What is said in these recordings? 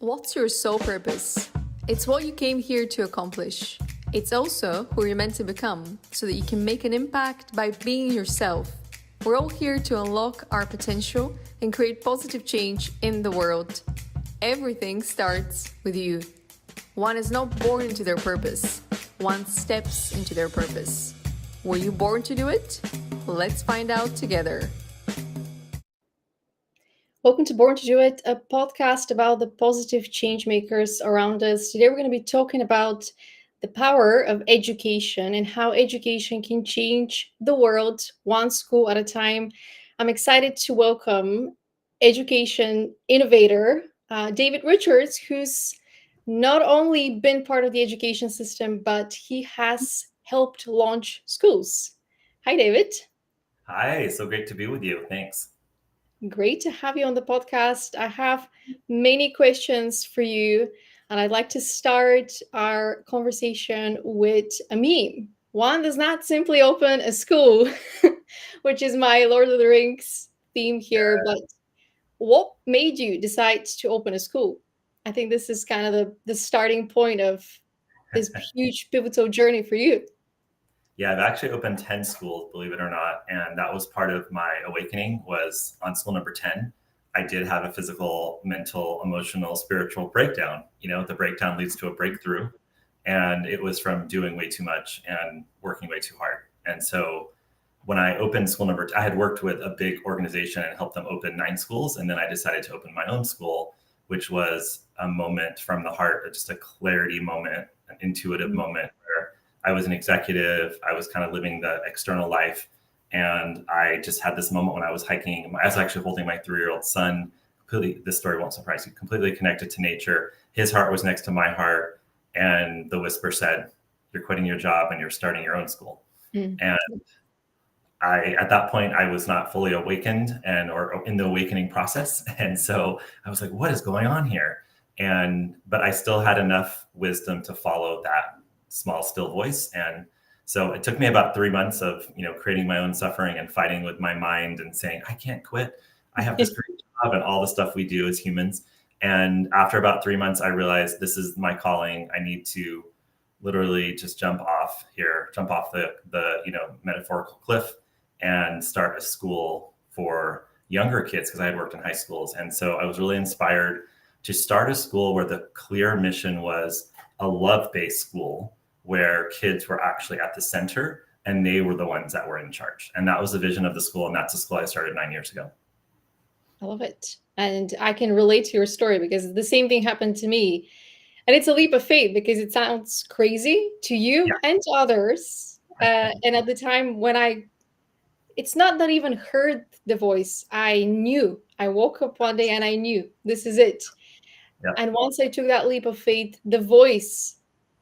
What's your sole purpose? It's what you came here to accomplish. It's also who you're meant to become so that you can make an impact by being yourself. We're all here to unlock our potential and create positive change in the world. Everything starts with you. One is not born into their purpose. One steps into their purpose. Were you born to do it? Let's find out together. Welcome to Born to Do It, a podcast about the positive change makers around us. Today we're going to be talking about the power of education and how education can change the world one school at a time. I'm excited to welcome Education Innovator, David Richards, who's not only been part of the education system, but he has helped launch schools. Hi, David. Hi, so great to be with you. Thanks. Great to have you on the podcast. I have many questions for you, and I'd like to start our conversation with a meme. One does not simply open a school, which is my Lord of the Rings theme here, but what made you decide to open a school? I think this is kind of the starting point of this huge pivotal journey for you. Yeah, I've actually opened 10 schools, believe it or not. And that was part of my awakening was on school number 10. I did have a physical, mental, emotional, spiritual breakdown. You know, the breakdown leads to a breakthrough. And it was from doing way too much and working way too hard. And so when I opened school number, I had worked with a big organization and helped them open 9 schools. And then I decided to open my own school, which was a moment from the heart, just a clarity moment, an intuitive moment where I was an executive. I was kind of living the external life. And I just had this moment when I was hiking. I was actually holding my 3-year-old son. Completely, this story won't surprise you, completely connected to nature. His heart was next to my heart. And the whisper said, "You're quitting your job and you're starting your own school." And at that point, I was not fully awakened or in the awakening process. And so I was like, what is going on here? But I still had enough wisdom to follow that small, still voice. And so it took me about 3 months of, creating my own suffering and fighting with my mind and saying, I can't quit. I have this great job and all the stuff we do as humans. And after about 3 months, I realized this is my calling. I need to literally just jump off the metaphorical cliff and start a school for younger kids because I had worked in high schools. And so I was really inspired to start a school where the clear mission was a love-based school where kids were actually at the center and they were the ones that were in charge. And that was the vision of the school. And that's the school I started 9 years ago. I love it. And I can relate to your story because the same thing happened to me. And it's a leap of faith because it sounds crazy to you and to others. And at the time when it's not that I even heard the voice. I knew. I woke up one day and I knew this is it. Yep. And once I took that leap of faith, the voice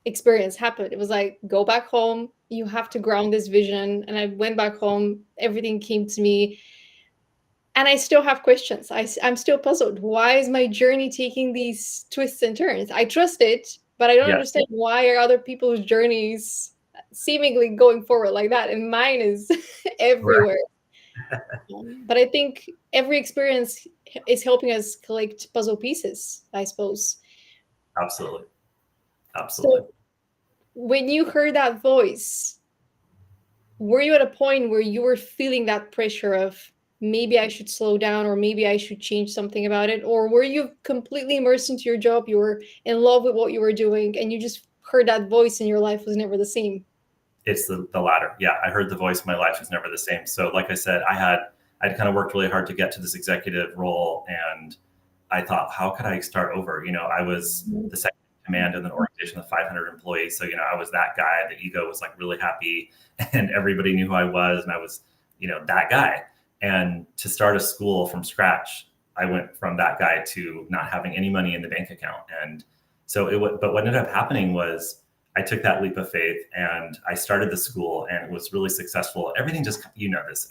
experience happened. It was like, go back home. You have to ground this vision. And I went back home. Everything came to me. And I still have questions. I'm still puzzled. Why is my journey taking these twists and turns? I trust it, but I don't understand why are other people's journeys seemingly going forward like that, and mine is everywhere. But I think every experience is helping us collect puzzle pieces, I suppose. Absolutely. So when you heard that voice, were you at a point where you were feeling that pressure of maybe I should slow down or maybe I should change something about it? Or were you completely immersed into your job? You were in love with what you were doing and you just heard that voice and your life was never the same? It's the latter. Yeah, I heard the voice. My life was never the same. So like I said, I'd kind of worked really hard to get to this executive role. And I thought, how could I start over? I was the second in command in an organization of 500 employees. So, I was that guy. The ego was like really happy and everybody knew who I was. And I was, that guy. And to start a school from scratch, I went from that guy to not having any money in the bank account. And so but what ended up happening was I took that leap of faith and I started the school and it was really successful. Everything just,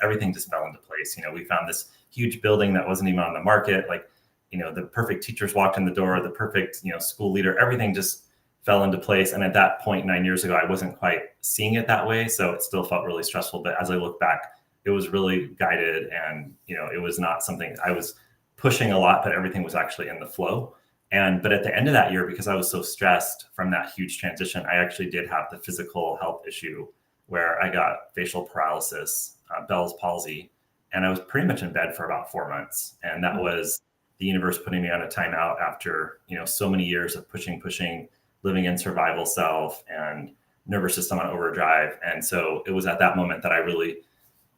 everything just fell into place. We found this huge building that wasn't even on the market. Like, the perfect teachers walked in the door, the perfect, school leader, everything just fell into place. And at that point, 9 years ago, I wasn't quite seeing it that way. So it still felt really stressful. But as I look back, it was really guided and, it was not something I was pushing a lot, but everything was actually in the flow. But at the end of that year, because I was so stressed from that huge transition, I actually did have the physical health issue where I got facial paralysis, Bell's palsy, and I was pretty much in bed for about 4 months. And that was the universe putting me on a timeout after, so many years of pushing, living in survival self and nervous system on overdrive. And so it was at that moment that I really,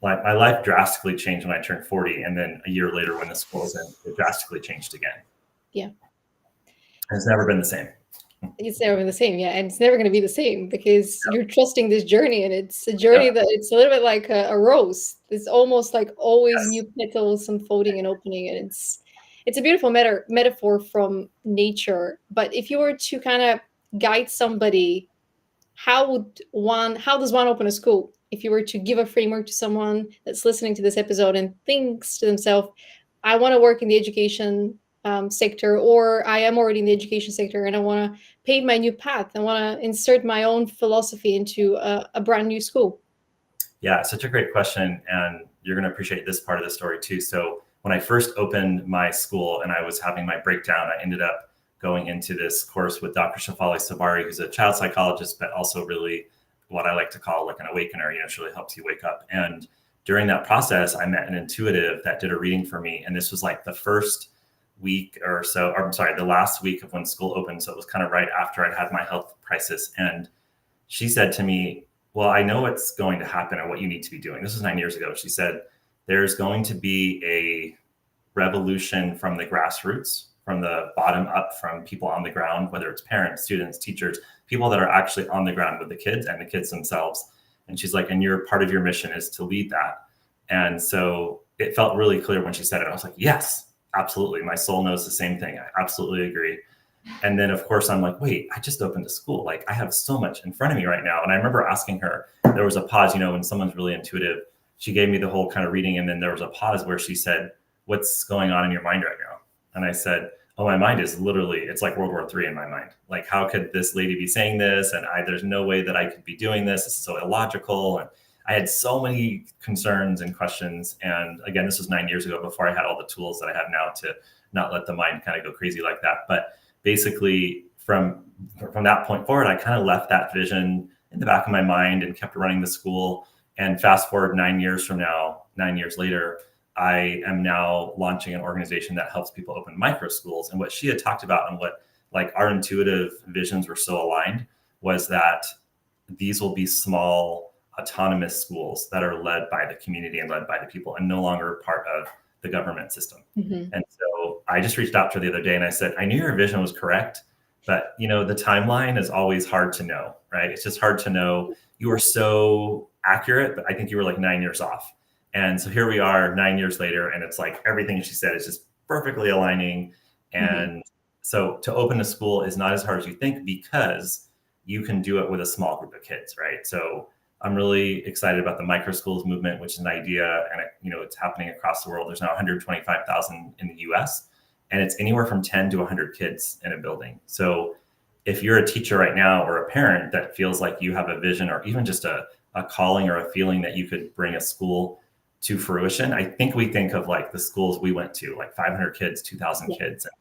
like, my life drastically changed when I turned 40. And then a year later, when the school was in, it drastically changed again. Yeah. And it's never been the same. It's never been the same, yeah, and it's never going to be the same because you're trusting this journey, and it's a journey that it's a little bit like a rose. It's almost like always new petals unfolding and opening, and it's a beautiful metaphor from nature. But if you were to kind of guide somebody, how does one open a school? If you were to give a framework to someone that's listening to this episode and thinks to themselves, I want to work in the education sector, or I am already in the education sector and I want to pave my new path. I want to insert my own philosophy into a brand new school. Yeah, such a great question. And you're going to appreciate this part of the story too. So when I first opened my school and I was having my breakdown, I ended up going into this course with Dr. Shafali Sabari, who's a child psychologist, but also really what I like to call like an awakener. She really helps you wake up. And during that process, I met an intuitive that did a reading for me. And this was like the first week or so, or I'm sorry, the last week of when school opened. So it was kind of right after I'd had my health crisis. And she said to me, well, I know what's going to happen and what you need to be doing. This was 9 years ago. She said, there's going to be a revolution from the grassroots, from the bottom up, from people on the ground, whether it's parents, students, teachers, people that are actually on the ground with the kids and the kids themselves. And she's like, and part of your mission is to lead that. And so it felt really clear when she said it. I was like, yes, absolutely. My soul knows the same thing. I absolutely agree. And then, of course, I'm like, wait, I just opened a school. Like, I have so much in front of me right now. And I remember asking her, there was a pause, when someone's really intuitive, she gave me the whole kind of reading. And then there was a pause where she said, what's going on in your mind right now? And I said, oh, my mind is literally, it's like World War III in my mind. Like, how could this lady be saying this? And there's no way that I could be doing this. This is so illogical. And I had so many concerns and questions. And again, this was 9 years ago, before I had all the tools that I have now to not let the mind kind of go crazy like that. But basically, from that point forward, I kind of left that vision in the back of my mind and kept running the school. And fast forward 9 years from now, 9 years later, I am now launching an organization that helps people open micro schools. And what she had talked about, and what like our intuitive visions were so aligned, was that these will be small autonomous schools that are led by the community and led by the people, and no longer part of the government system. Mm-hmm. And so I just reached out to her the other day and I said, I knew your vision was correct, but the timeline is always hard to know, right? It's just hard to know. You were so accurate, but I think you were like 9 years off. And so here we are 9 years later, and it's like everything she said is just perfectly aligning. And so to open a school is not as hard as you think, because you can do it with a small group of kids, right? So I'm really excited about the micro schools movement, which is an idea, and it's happening across the world. There's now 125,000 in the US, and it's anywhere from 10 to 100 kids in a building. So if you're a teacher right now, or a parent that feels like you have a vision, or even just a calling or a feeling that you could bring a school to fruition, I think we think of like the schools we went to, like 500 kids, 2,000 kids, and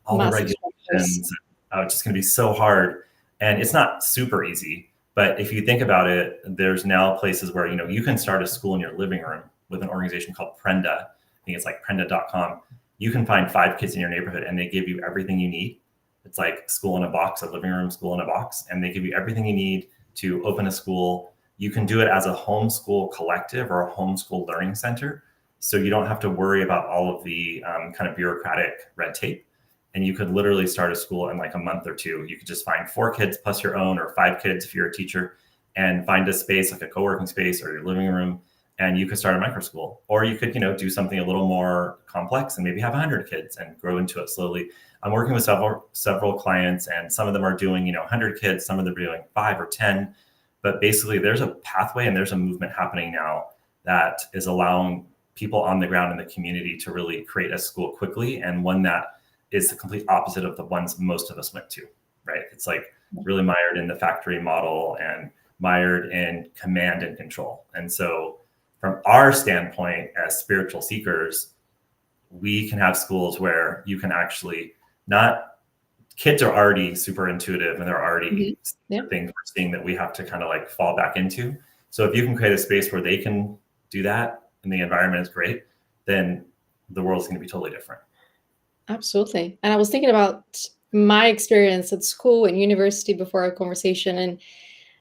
all the regulations. It's just going to be so hard. And it's not super easy. But if you think about it, there's now places where, you can start a school in your living room with an organization called Prenda. I think it's like prenda.com. You can find 5 kids in your neighborhood and they give you everything you need. It's like school in a box, a living room school in a box, and they give you everything you need to open a school. You can do it as a homeschool collective or a homeschool learning center. So you don't have to worry about all of the kind of bureaucratic red tape. And you could literally start a school in like a month or two. You could just find 4 kids plus your own, or 5 kids if you're a teacher, and find a space like a co-working space or your living room, and you could start a micro school. Or you could, do something a little more complex and maybe have 100 kids and grow into it slowly. I'm working with several clients, and some of them are doing, 100 kids, some of them are doing 5 or 10. But basically, there's a pathway and there's a movement happening now that is allowing people on the ground in the community to really create a school quickly, and one that is the complete opposite of the ones most of us went to, right? It's like really mired in the factory model and mired in command and control. And so from our standpoint as spiritual seekers, we can have schools where you can actually not kids are already super intuitive and they're already Yeah. things we're seeing that we have to kind of like fall back into. So if you can create a space where they can do that and the environment is great, then the world's going to be totally different. Absolutely. And I was thinking about my experience at school and university before our conversation, and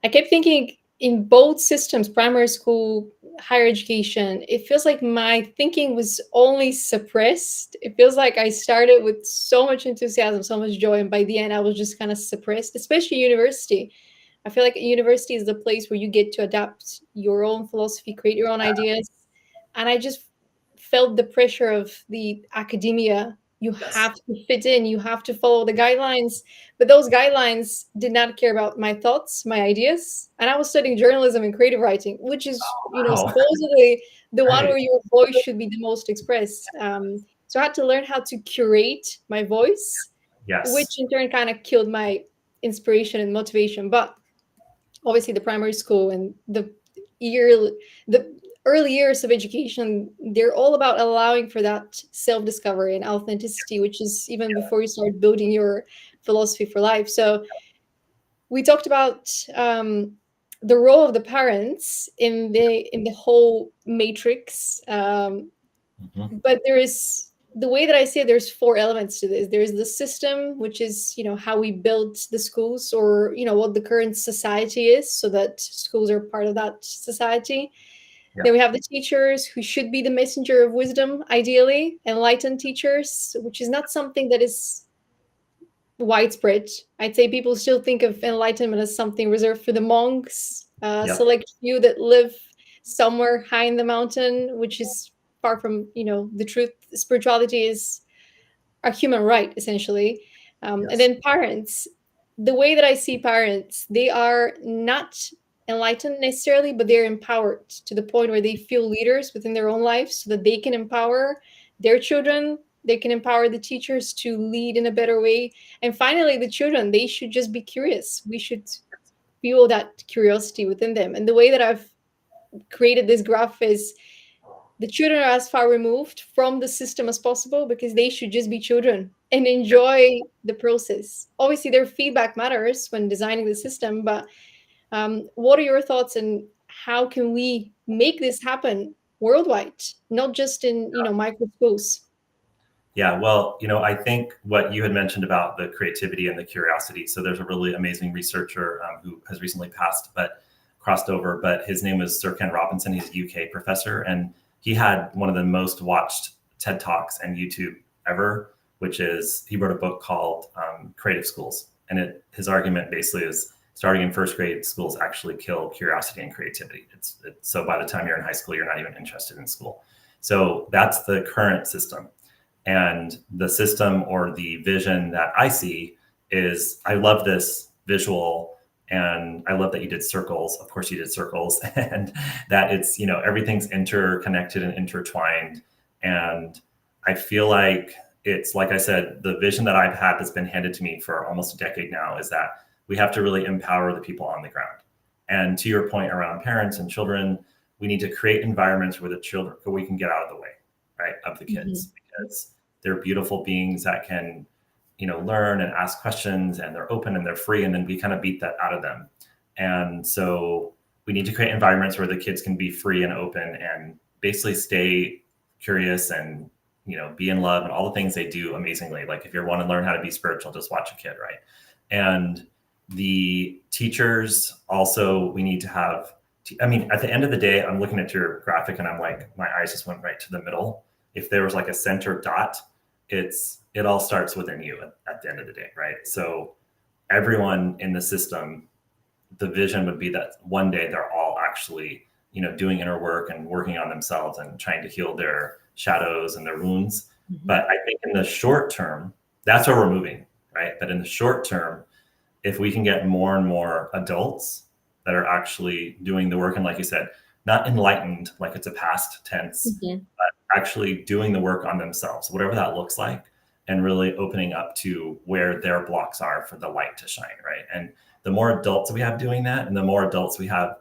I kept thinking in both systems, primary school, higher education, it feels like my thinking was only suppressed. It feels like I started with so much enthusiasm, so much joy, and by the end, I was just kind of suppressed, especially university. I feel like university is the place where you get to adapt your own philosophy, create your own ideas. And I just felt the pressure of the academia. You Yes. have to fit in, you have to follow the guidelines. But those guidelines did not care about my thoughts, my ideas. And I was studying journalism and creative writing, which is, Wow. supposedly the one Right. where your voice should be the most expressed. So I had to learn how to curate my voice, which Yes. in turn kind of killed my inspiration and motivation. But obviously the primary school and the early years of education, they're all about allowing for that self-discovery and authenticity, which is even before you start building your philosophy for life. So we talked about the role of the parents in the whole matrix, Mm-hmm. but there is the way that I see it, there's four elements to this. There's the system, which is, how we build the schools, or, what the current society is, so that schools are part of that society. Yeah. Then we have the teachers, who should be the messenger of wisdom, ideally, enlightened teachers, which is not something that is widespread. I'd say people still think of enlightenment as something reserved for the monks, Yep. select few that live somewhere high in the mountain, which is far from, the truth. Spirituality is a human right, essentially. And Yes. then parents, the way that I see parents, they are not enlightened necessarily, but they're empowered to the point where they feel leaders within their own lives, so that they can empower their children. They can empower the teachers to lead in a better way. And finally, the children, they should just be curious. We should feel that curiosity within them. And the way that I've created this graph is the children are as far removed from the system as possible, because they should just be children and enjoy the process. Obviously, their feedback matters when designing the system, but what are your thoughts, and how can we make this happen worldwide, not just in, micro schools? Yeah, well, I think what you had mentioned about the creativity and the curiosity. So there's a really amazing researcher who has recently passed, but crossed over. But his name was Sir Ken Robinson. He's a UK professor, and he had one of the most watched TED Talks and YouTube ever, which is he wrote a book called Creative Schools, and his argument basically is starting in first grade, schools actually kill curiosity and creativity. So by the time you're in high school, you're not even interested in school. So that's the current system. And the system or the vision that I see is, I love this visual, and I love that you did circles. Of course you did circles, and that it's, everything's interconnected and intertwined. And I feel like it's, like I said, the vision that I've had that's been handed to me for almost a decade now is that we have to really empower the people on the ground. And to your point around parents and children, we need to create environments where we can get out of the way, right, of the kids, because they're beautiful beings that can, learn and ask questions, and they're open and they're free. And then we kind of beat that out of them. And so we need to create environments where the kids can be free and open and basically stay curious and, be in love and all the things they do amazingly. Like if you want to learn how to be spiritual, just watch a kid, right? And the teachers also, we need to have, at the end of the day, I'm looking at your graphic and I'm like, my eyes just went right to the middle. If there was like a center dot, it all starts within you at the end of the day, right? So everyone in the system, the vision would be that one day they're all actually, doing inner work and working on themselves and trying to heal their shadows and their wounds. But I think in the short term, that's where we're moving, right? But in the short term, if we can get more and more adults that are actually doing the work, and like you said, not enlightened like it's a past tense, but actually doing the work on themselves, whatever that looks like, and really opening up to where their blocks are for the light to shine, right? And the more adults we have doing that, and the more adults we have,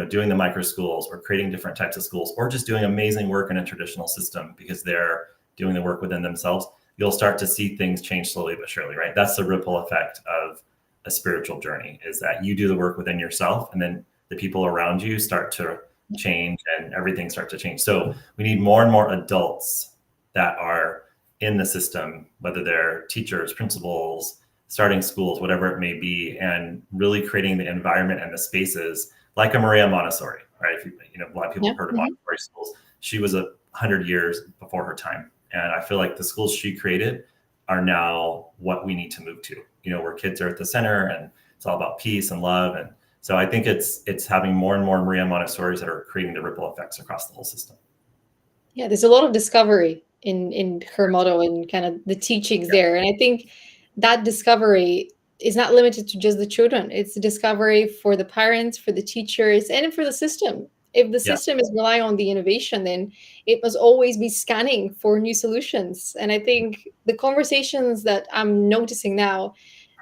doing the micro schools or creating different types of schools, or just doing amazing work in a traditional system because they're doing the work within themselves, you'll start to see things change slowly but surely, right? That's the ripple effect of a spiritual journey, is that you do the work within yourself, and then the people around you start to change and everything starts to change. So we need more and more adults that are in the system, whether they're teachers, principals, starting schools, whatever it may be, and really creating the environment and the spaces like a Maria Montessori, right? If a lot of people have heard of Montessori schools. She was 100 years before her time. And I feel like the schools she created are now what we need to move to, where kids are at the center and it's all about peace and love. And so I think it's having more and more Maria Montessori's that are creating the ripple effects across the whole system. Yeah, there's a lot of discovery in her model and kind of the teachings there. And I think that discovery is not limited to just the children. It's a discovery for the parents, for the teachers, and for the system. If the system is relying on the innovation, then it must always be scanning for new solutions. And I think the conversations that I'm noticing now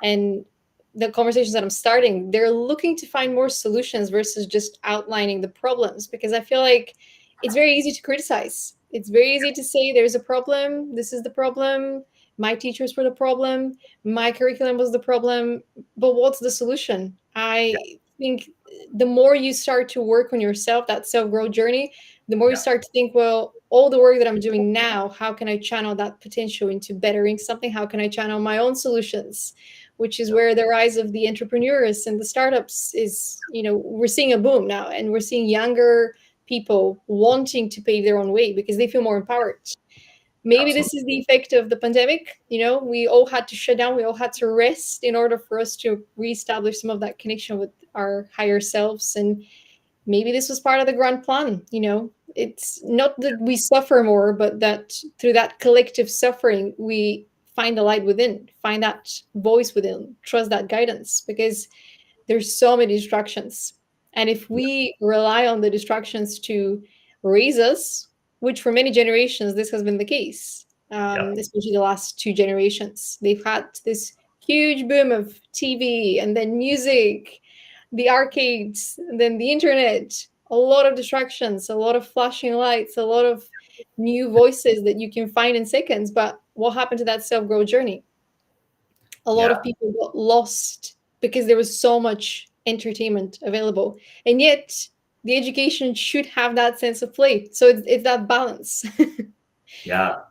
and the conversations that I'm starting, they're looking to find more solutions versus just outlining the problems, because I feel like it's very easy to criticize. It's very easy to say there's a problem, this is the problem, my teachers were the problem, my curriculum was the problem, but what's the solution? I think the more you start to work on yourself, that self-growth journey, the more you start to think, well, all the work that I'm doing now, how can I channel that potential into bettering something? How can I channel my own solutions? Which is where the rise of the entrepreneurs and the startups is, we're seeing a boom now, and we're seeing younger people wanting to pave their own way because they feel more empowered. Maybe this is the effect of the pandemic. We all had to shut down, we all had to rest in order for us to reestablish some of that connection with our higher selves. And maybe this was part of the grand plan. It's not that we suffer more, but that through that collective suffering, we find the light within, find that voice within, trust that guidance, because there's so many distractions. And if we rely on the distractions to raise us, which for many generations, this has been the case, especially the last 2 generations, they've had this huge boom of TV and then music, the arcades, and then the internet, a lot of distractions, a lot of flashing lights, a lot of new voices that you can find in seconds. But what happened to that self-growth journey? A lot of people got lost because there was so much entertainment available. And yet the education should have that sense of play. So it's that balance. Yeah.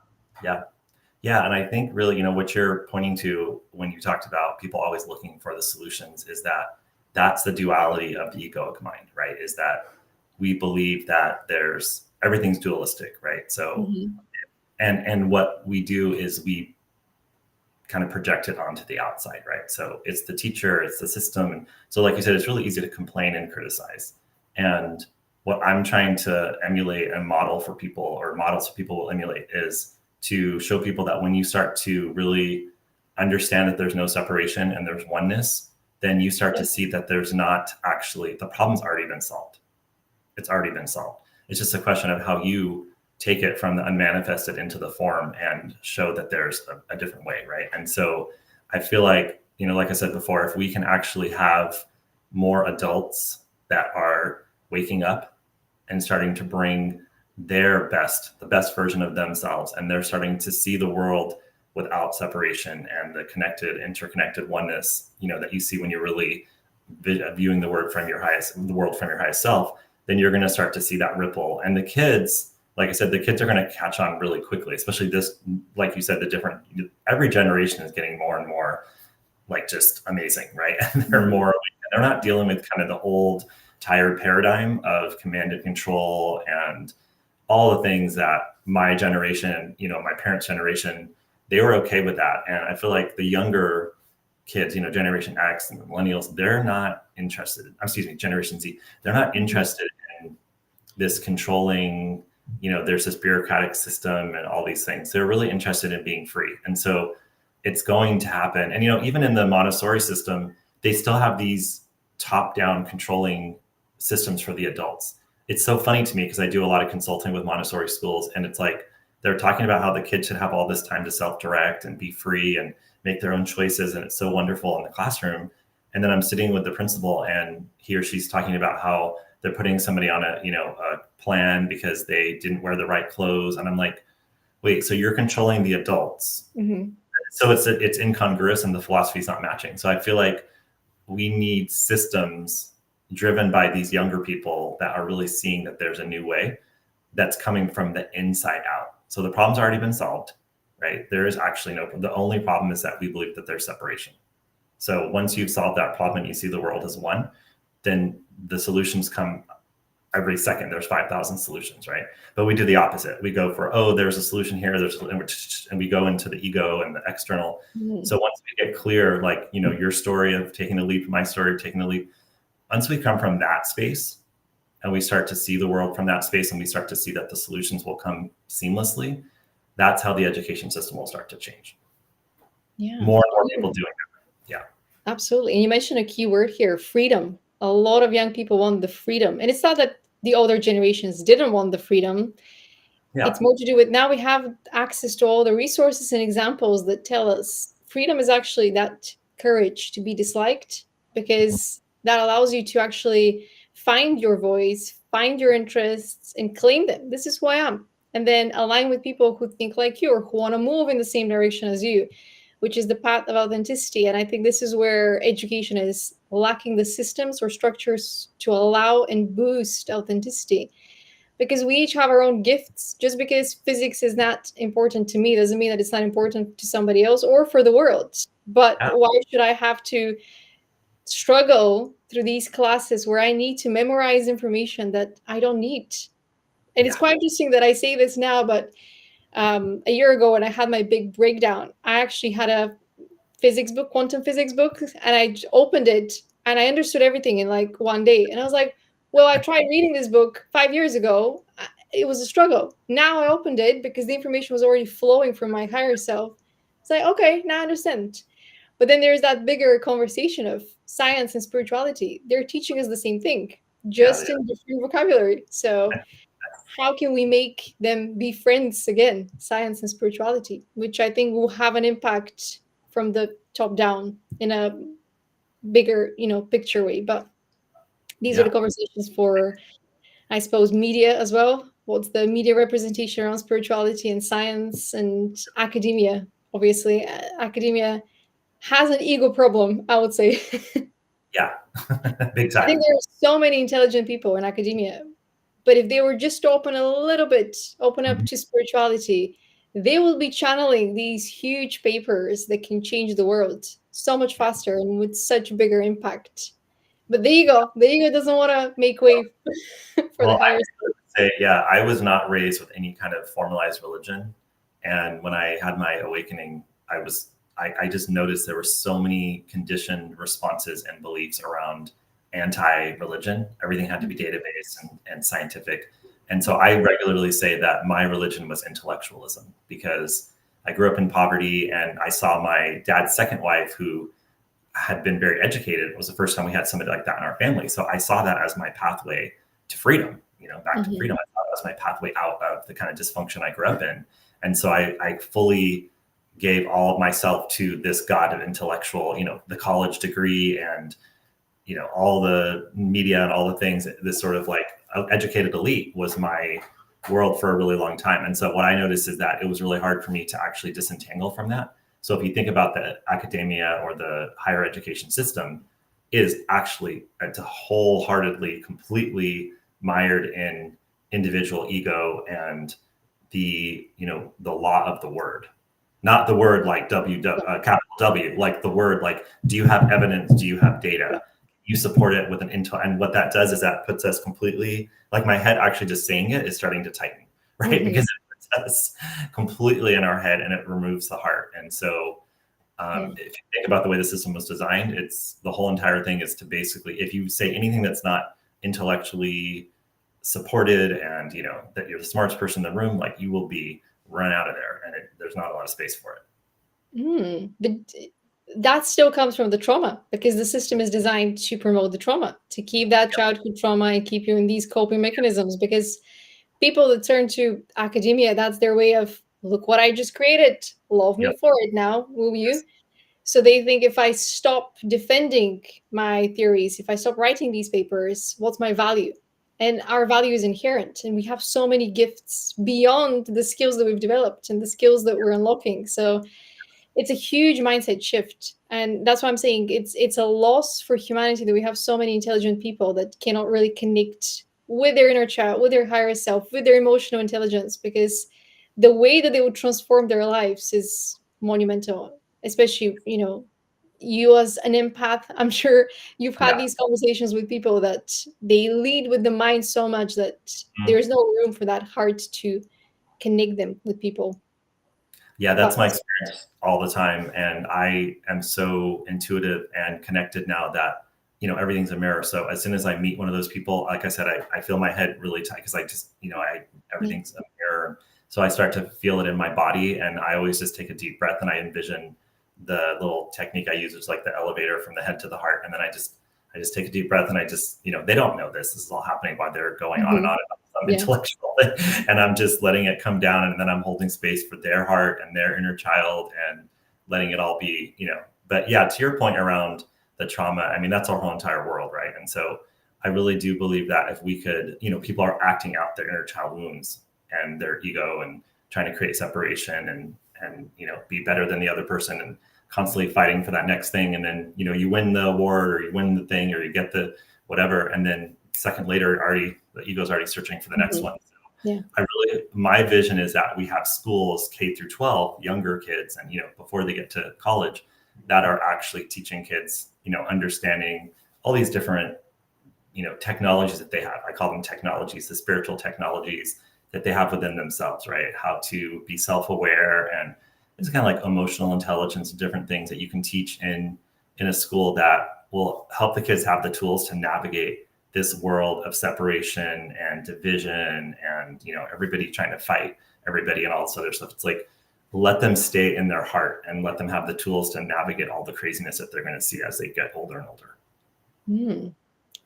And I think really, what you're pointing to when you talked about people always looking for the solutions is that's the duality of the egoic mind, right? Is that we believe that everything's dualistic, right? So, and what we do is we kind of project it onto the outside, right? So it's the teacher, it's the system. And so like you said, it's really easy to complain and criticize. And what I'm trying to emulate and model for people, or models for people will emulate, is to show people that when you start to really understand that there's no separation and there's oneness, then you start to see that there's not actually, the problem's already been solved. It's already been solved. It's just a question of how you take it from the unmanifested into the form and show that there's a different way, right? And so I feel like, like I said before, if we can actually have more adults that are waking up and starting to bring the best version of themselves, and they're starting to see the world without separation and the interconnected oneness, that you see when you're really viewing the world from your highest self, then you're going to start to see that ripple. And the kids, like I said, the kids are going to catch on really quickly, especially this, like you said, every generation is getting more and more like just amazing, right? And they're not dealing with kind of the old tired paradigm of command and control and all the things that my generation, my parents' generation, they were okay with that. And I feel like the younger kids, Generation X and the millennials, they're not interested. Generation Z, they're not interested in this controlling, there's this bureaucratic system and all these things. They're really interested in being free. And so it's going to happen. And, even in the Montessori system, they still have these top-down controlling systems for the adults. It's so funny to me because I do a lot of consulting with Montessori schools, and it's like they're talking about how the kids should have all this time to self-direct and be free and make their own choices. And it's so wonderful in the classroom. And then I'm sitting with the principal, and he or she's talking about how they're putting somebody on a plan because they didn't wear the right clothes. And I'm like, wait, so you're controlling the adults. Mm-hmm. So it's incongruous and the philosophy is not matching. So I feel like we need systems driven by these younger people that are really seeing that there's a new way that's coming from the inside out. So the problem's already been solved, right? There is actually the only problem is that we believe that there's separation. So once you've solved that problem and you see the world as one, then the solutions come every second. There's 5,000 solutions, right? But we do the opposite. We go for, oh, there's a solution here, and we go into the ego and the external. Mm-hmm. So once we get clear, like, your story of taking a leap, my story of taking a leap, once we come from that space and we start to see the world from that space and we start to see that the solutions will come seamlessly, that's how the education system will start to change. Yeah. More and more people doing it. Yeah. Absolutely. And you mentioned a key word here, freedom. A lot of young people want the freedom. And it's not that the older generations didn't want the freedom. Yeah. It's more to do with now we have access to all the resources and examples that tell us freedom is actually that courage to be disliked, because that allows you to actually find your voice, find your interests, and claim them. This is who I am. And then align with people who think like you or who want to move in the same direction as you, which is the path of authenticity. And I think this is where education is lacking the systems or structures to allow and boost authenticity, because we each have our own gifts. Just because physics is not important to me doesn't mean that it's not important to somebody else or for the world. But Yeah. why should I have to struggle through these classes where I need to memorize information that I don't need? And it's quite interesting that I say this now, but a year ago when I had my big breakdown, I actually had a physics book, quantum physics book, and I opened it and I understood everything in like one day. And I was like, well, I tried reading this book 5 years ago. It was a struggle. Now I opened it because the information was already flowing from my higher self. It's like, okay, now I understand. But then there's that bigger conversation of science and spirituality. They're teaching us the same thing, Yeah. just in different vocabulary. So how can we make them be friends again, science and spirituality, which I think will have an impact from the top down in a bigger, picture way. But these are Yeah. the conversations for, I suppose, media as well. What's the media representation around spirituality and science and academia? Obviously, academia has an ego problem, I would say. Yeah. Big I think time. there are so many intelligent people in academia, but if they were just to open a little bit, open up Mhm. to spirituality, they will be channeling these huge papers that can change the world so much Yeah. faster and with such bigger impact. But the ego doesn't want to make way for the Well, I higher would say, yeah, I was not raised with any kind of formalized religion. And when I had my awakening, I just noticed there were so many conditioned responses and beliefs around anti-religion. Everything had to be database and scientific. And so I regularly say that my religion was intellectualism, because I grew up in poverty and I saw my dad's second wife, who had been very educated. It was the first time we had somebody like that in our family. So I saw that as my pathway to freedom, back to freedom. I thought it was my pathway out of the kind of dysfunction I grew up in. And so I fully gave all of myself to this God of intellectual, the college degree and, all the media and all the things. This sort of like educated elite was my world for a really long time. And so what I noticed is that it was really hard for me to actually disentangle from that. So if you think about the academia or the higher education system, is actually to wholeheartedly, completely mired in individual ego and the law of the word, not the word like capital W, like the word like, do you have evidence? Do you have data? You support it with an intel, and what that does is that puts us completely, like my head actually just saying it is starting to tighten, right? Because it puts us completely in our head and it removes the heart. And so if you think about the way the system was designed, it's the whole entire thing is to basically, if you say anything that's not intellectually supported and that you're the smartest person in the room, like you will be run out of there, and there's not a lot of space for it. But that still comes from the trauma, because the system is designed to promote the trauma, to keep that childhood trauma and keep you in these coping mechanisms. Because people that turn to academia, that's their way of, look what I just created, love me Yep. for it now, will you? So they think, if I stop defending my theories, if I stop writing these papers, what's my value? and our value is inherent, and we have so many gifts beyond the skills that we've developed and the skills that we're unlocking. So it's a huge mindset shift, and that's why I'm saying it's a loss for humanity that we have so many intelligent people that cannot really connect with their inner child, with their higher self, with their emotional intelligence, because the way that they would transform their lives is monumental. Especially, you as an empath, I'm sure you've had Yeah. these conversations with people that they lead with the mind so much that Mhm. there's no room for that heart to connect them with people. Yeah, that's But my experience all the time. And I am so intuitive and connected now that, everything's a mirror. So as soon as I meet one of those people, like I said, I feel my head really tight because I just, yeah. everything's a mirror. So I start to feel it in my body, and I always just take a deep breath and I envision the little technique I use, which is like the elevator from the head to the heart. And then I just take a deep breath, and I just, they don't know this is all happening while they're going on and Mhm. on about some Yeah. intellectual and I'm just letting it come down, and then I'm holding space for their heart and their inner child and letting it all be, but yeah, to your point around the trauma, I mean, that's our whole entire world, right? And so I really do believe that if we could, people are acting out their inner child wounds and their ego and trying to create separation and be better than the other person and constantly fighting for that next thing. And then, you win the award or you win the thing or you get the whatever. And then second later, already the ego's already searching for the next Mhm. one. Yeah. My vision is that we have schools K through 12, younger kids, and before they get to college, that are actually teaching kids, understanding all these different, technologies that they have. I call them technologies, the spiritual technologies that they have within themselves, right? How to be self-aware, and it's kind of like emotional intelligence and different things that you can teach in a school that will help the kids have the tools to navigate this world of separation and division and everybody trying to fight everybody and all this other stuff. It's like, let them stay in their heart and let them have the tools to navigate all the craziness that they're going to see as they get older and older. Mm.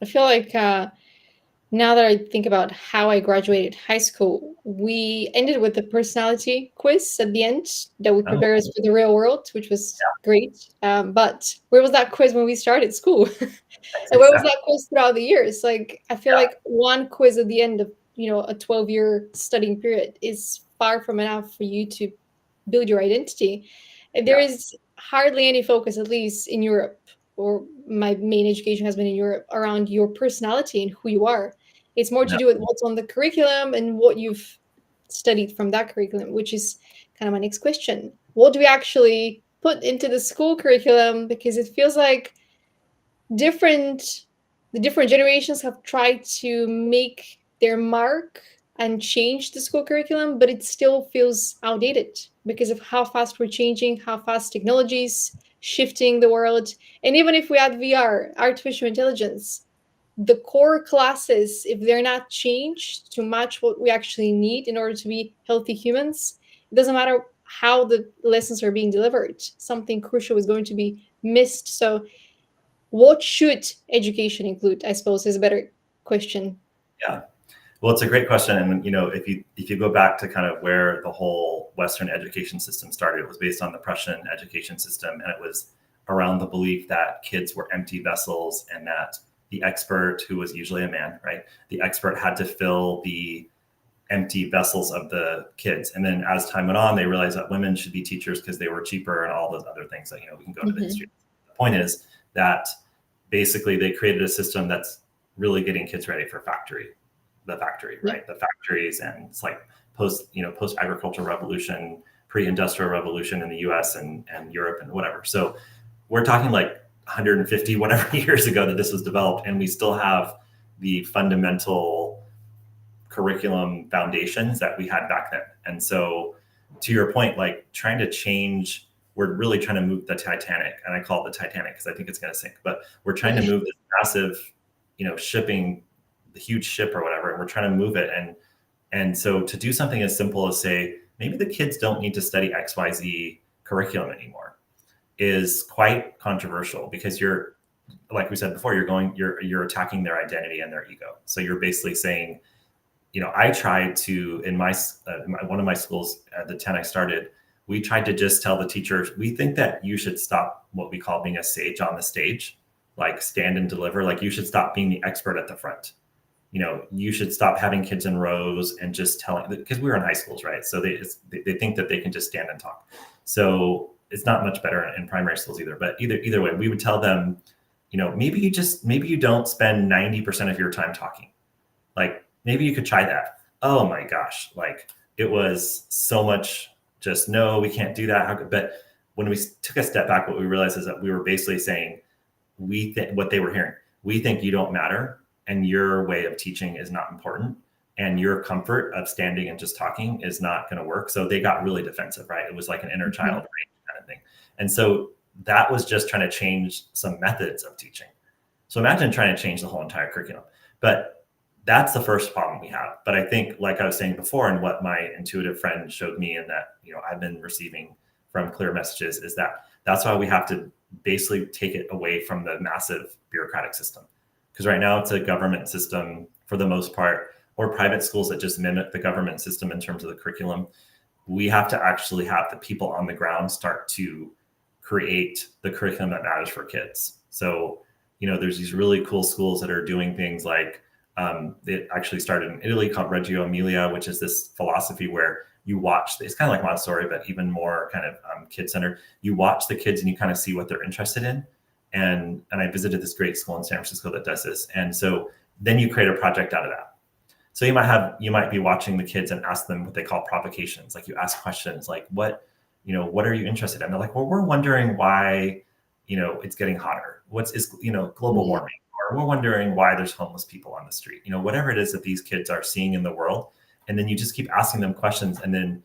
I feel like now that I think about how I graduated high school, we ended with a personality quiz at the end that would Oh, prepare us for the real world, which was yeah, great. But where was that quiz when we started school? And where was exactly. that quiz throughout the years? Like, I feel Yeah, like one quiz at the end of, a 12-year studying period is far from enough for you to build your identity. And there yeah, is hardly any focus, at least in Europe, or my main education has been in Europe, around your personality and who you are. It's more to yeah, do with what's on the curriculum and what you've studied from that curriculum, which is kind of my next question. What do we actually put into the school curriculum? Because it feels like different the different generations have tried to make their mark and change the school curriculum, but it still feels outdated because of how fast we're changing, how fast technologies shifting the world. And even if we add VR, artificial intelligence, the core classes, if they're not changed to match what we actually need in order to be healthy humans, it doesn't matter how the lessons are being delivered, something crucial is going to be missed. So what should education include, I suppose, is a better question. yeah. Well, it's a great question, and if you go back to kind of where the whole Western education system started, it was based on the Prussian education system, and it was around the belief that kids were empty vessels, and that the expert, who was usually a man, right, the expert had to fill the empty vessels of the kids. And then as time went on, they realized that women should be teachers because they were cheaper and all those other things that we can go into the Mhm. history. The point is that basically they created a system that's really getting kids ready for the factory, Yeah. right? The factories, and it's like post agricultural revolution, pre-industrial revolution in the US and Europe and whatever. So we're talking like 150 whatever years ago that this was developed, and we still have the fundamental curriculum foundations that we had back then. And so to your point, like trying to change, we're really trying to move the Titanic, and I call it the Titanic because I think it's going to sink, but we're trying to Yeah. move this massive, shipping, the huge ship or whatever, and we're trying to move it. And so to do something as simple as say, maybe the kids don't need to study XYZ curriculum anymore is quite controversial, because you're, like we said before, you're attacking their identity and their ego. So you're basically saying, I tried to, in one of my schools at the 10 I started, we tried to just tell the teachers, we think that you should stop what we call being a sage on the stage, like stand and deliver. Like you should stop being the expert at the front. you should stop having kids in rows and just telling, because we were in high schools, right? So they think that they can just stand and talk. So it's not much better in primary schools either. But either way, we would tell them, maybe you don't spend 90% of your time talking. Like maybe you could try that. Oh my gosh, like it was so much just no, we can't do that. But when we took a step back, what we realized is that we were basically saying, what they were hearing, we think you don't matter and your way of teaching is not important and your comfort of standing and just talking is not going to work. So they got really defensive, right? It was like an inner child rage kind of thing. And so that was just trying to change some methods of teaching. So imagine trying to change the whole entire curriculum. But that's the first problem we have. But I think, like I was saying before, and what my intuitive friend showed me and that I've been receiving from clear messages, is that that's why we have to basically take it away from the massive bureaucratic system. Because right now it's a government system for the most part, or private schools that just mimic the government system in terms of the curriculum. We have to actually have the people on the ground start to create the curriculum that matters for kids. So, there's these really cool schools that are doing things like, it actually started in Italy called Reggio Emilia, which is this philosophy where you watch, it's kind of like Montessori, but even more kind of kid-centered. You watch the kids and you kind of see what they're interested in. And I visited this great school in San Francisco that does this. And so then you create a project out of that. So you might be watching the kids and ask them what they call provocations. Like you ask questions like, what are you interested in? And they're like, well, we're wondering why, it's getting hotter. Global warming, or we're wondering why there's homeless people on the street, whatever it is that these kids are seeing in the world. And then you just keep asking them questions, and then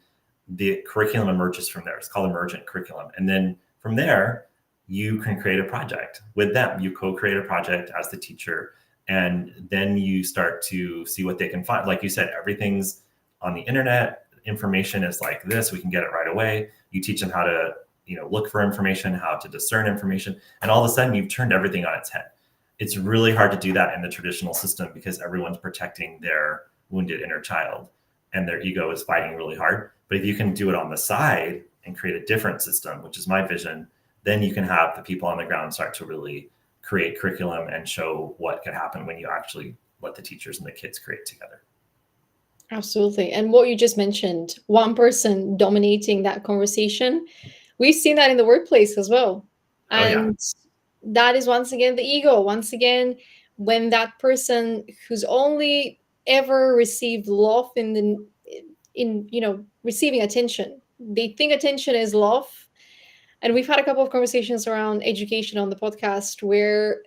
the curriculum emerges from there. It's called emergent curriculum. And then from there, you can create a project with them. You co-create a project as the teacher, and then you start to see what they can find. Like you said, everything's on the internet. Information is like this. We can get it right away. You teach them how to, look for information, how to discern information. And all of a sudden, you've turned everything on its head. It's really hard to do that in the traditional system because everyone's protecting their wounded inner child and their ego is fighting really hard. But if you can do it on the side and create a different system, which is my vision, then you can have the people on the ground start to really create curriculum and show what can happen when you actually let the teachers and the kids create together. Absolutely. And what you just mentioned, one person dominating that conversation, we've seen that in the workplace as well. And that is once again the ego. Once again, when that person who's only ever received love in receiving attention, they think attention is love. And we've had a couple of conversations around education on the podcast where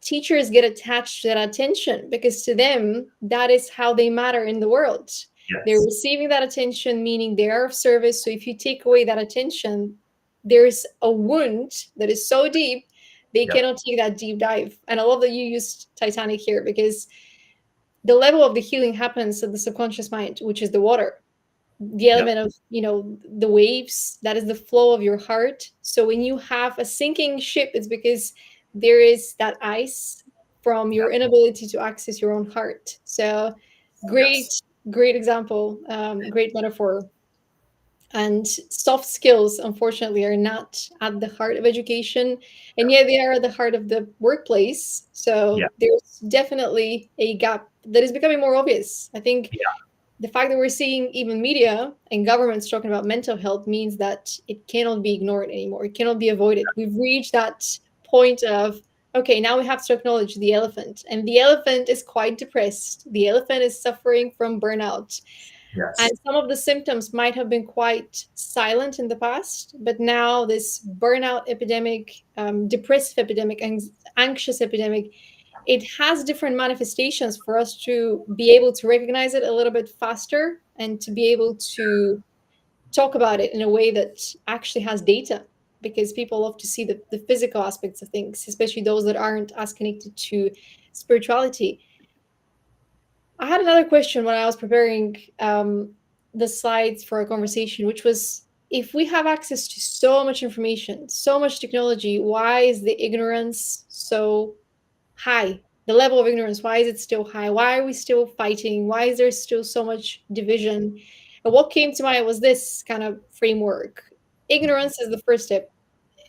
teachers get attached to that attention because to them, that is how they matter in the world. Yes. They're receiving that attention, meaning they are of service. So if you take away that attention, there's a wound that is so deep, they cannot take that deep dive. And I love that you used Titanic here because the level of the healing happens at the subconscious mind, which is the water. The element of, the waves, that is the flow of your heart. So when you have a sinking ship, it's because there is that ice from your inability to access your own heart. So great example, great metaphor. And soft skills, unfortunately, are not at the heart of education, and yet they are at the heart of the workplace. So there's definitely a gap that is becoming more obvious. I think the fact that we're seeing even media and governments talking about mental health means that it cannot be ignored anymore. It cannot be avoided. We've reached that point of, okay, now we have to acknowledge the elephant. And the elephant is quite depressed. The elephant is suffering from burnout. Yes. And some of the symptoms might have been quite silent in the past, but now this burnout epidemic, depressive epidemic, anxious epidemic, it has different manifestations for us to be able to recognize it a little bit faster and to be able to talk about it in a way that actually has data, because people love to see the physical aspects of things, especially those that aren't as connected to spirituality. I had another question when I was preparing the slides for our conversation, which was, if we have access to so much information, so much technology, why is the ignorance so high? The level of ignorance, why is it still high? Why are we still fighting? Why is there still so much division? And what came to mind was this kind of framework. Ignorance is the first step.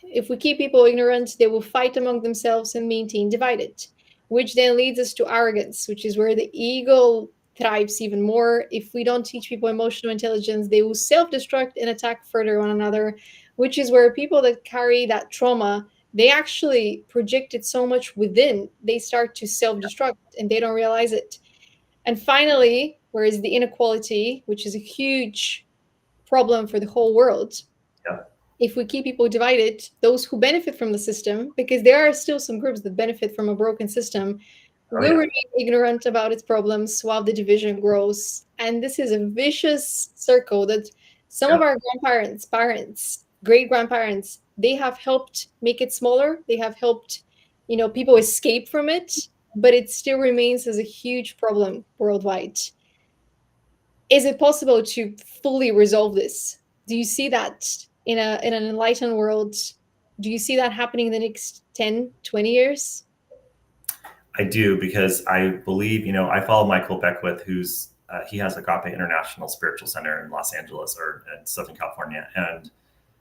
If we keep people ignorant, they will fight among themselves and maintain divided. which then leads us to arrogance, which is where the ego thrives even more. If we don't teach people emotional intelligence, they will self-destruct and attack further one another, which is where people that carry that trauma, they actually project it so much within, they start to self-destruct and they don't realize it. And finally, whereas the inequality, which is a huge problem for the whole world, Yeah. if we keep people divided, those who benefit from the system, because there are still some groups that benefit from a broken system, Oh will yeah. remain ignorant about its problems while the division grows. And this is a vicious circle that some of Yeah. our grandparents, parents, great grandparents, they have helped make it smaller. They have helped, people escape from it, but it still remains as a huge problem worldwide. Is it possible to fully resolve this? Do you see that in an enlightened world? Do you see that happening in the next 10, 20 years? I do, because I believe, I follow Michael Beckwith, who's he has Agape International Spiritual Center in Los Angeles or in Southern California, and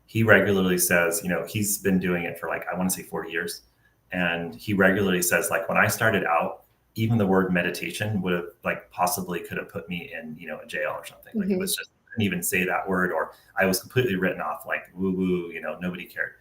he regularly says, he's been doing it for like, I want to say 40 years, and he regularly says, like, when I started out, even the word meditation would have, like, possibly could have put me in, a jail or something. Like, it was just, I couldn't even say that word, or I was completely written off, like woo woo, nobody cared.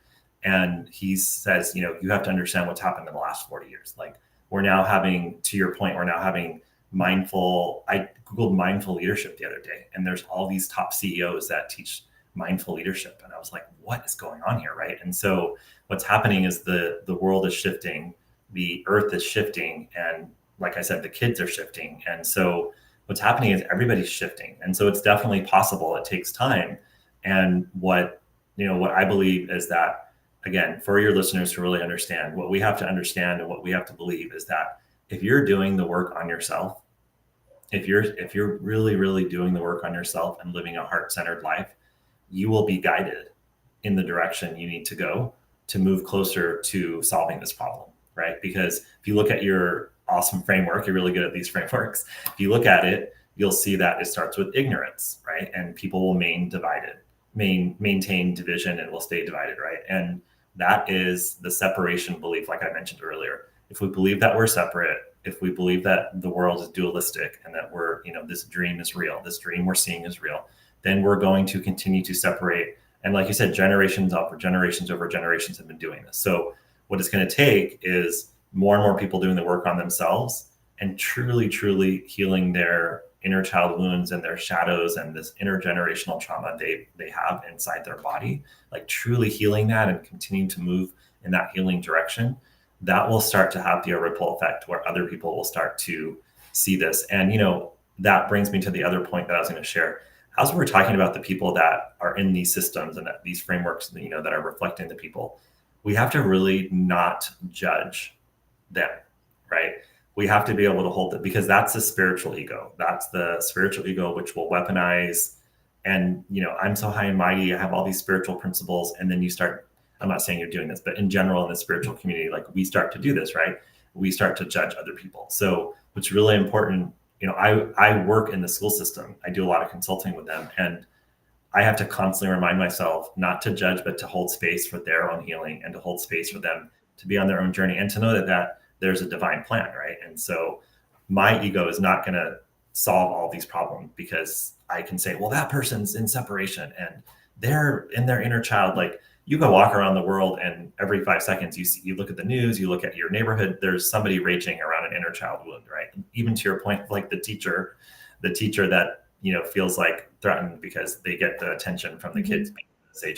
And he says, you have to understand what's happened in the last 40 years. Like, we're now having, to your point, we're now having I Googled mindful leadership the other day, and there's all these top CEOs that teach mindful leadership. And I was like, what is going on here? Right. And so what's happening is the world is shifting, the earth is shifting. And like I said, the kids are shifting. And so what's happening is everybody's shifting. And so it's definitely possible. It takes time. And what I believe is that, again, for your listeners to really understand, what we have to understand and what we have to believe is that if you're doing the work on yourself, if you're really, really doing the work on yourself and living a heart-centered life, you will be guided in the direction you need to go to move closer to solving this problem, right? Because if you look at your awesome framework, you're really good at these frameworks. If you look at it, you'll see that it starts with ignorance, right? And people will maintain division and will stay divided, right? And that is the separation belief, like I mentioned earlier. If we believe that we're separate, if we believe that the world is dualistic and that we're, this dream is real, this dream we're seeing is real, then we're going to continue to separate. And like you said, generations over generations have been doing this. So what it's going to take is more and more people doing the work on themselves and truly, truly healing their inner child wounds and their shadows and this intergenerational trauma they have inside their body, like truly healing that and continuing to move in that healing direction. That will start to have the ripple effect where other people will start to see this. And, that brings me to the other point that I was going to share. As we're talking about the people that are in these systems and that these frameworks, that are reflecting the people, we have to really not judge them, right? We have to be able to hold it, because that's the spiritual ego. That's the spiritual ego, which will weaponize. And, I'm so high and mighty, I have all these spiritual principles. And then you start, I'm not saying you're doing this, but in general, in the spiritual community, like, we start to do this, right? We start to judge other people. So what's really important, I work in the school system. I do a lot of consulting with them, and I have to constantly remind myself not to judge, but to hold space for their own healing and to hold space for them to be on their own journey and to know that there's a divine plan, right? And so my ego is not going to solve all these problems, because I can say, well, that person's in separation and they're in their inner child. Like, you go walk around the world, and every 5 seconds you look at the news, you look at your neighborhood, there's somebody raging around an inner child wound, right? Even to your point, like the teacher that, feels like threatened because they get the attention from the kids being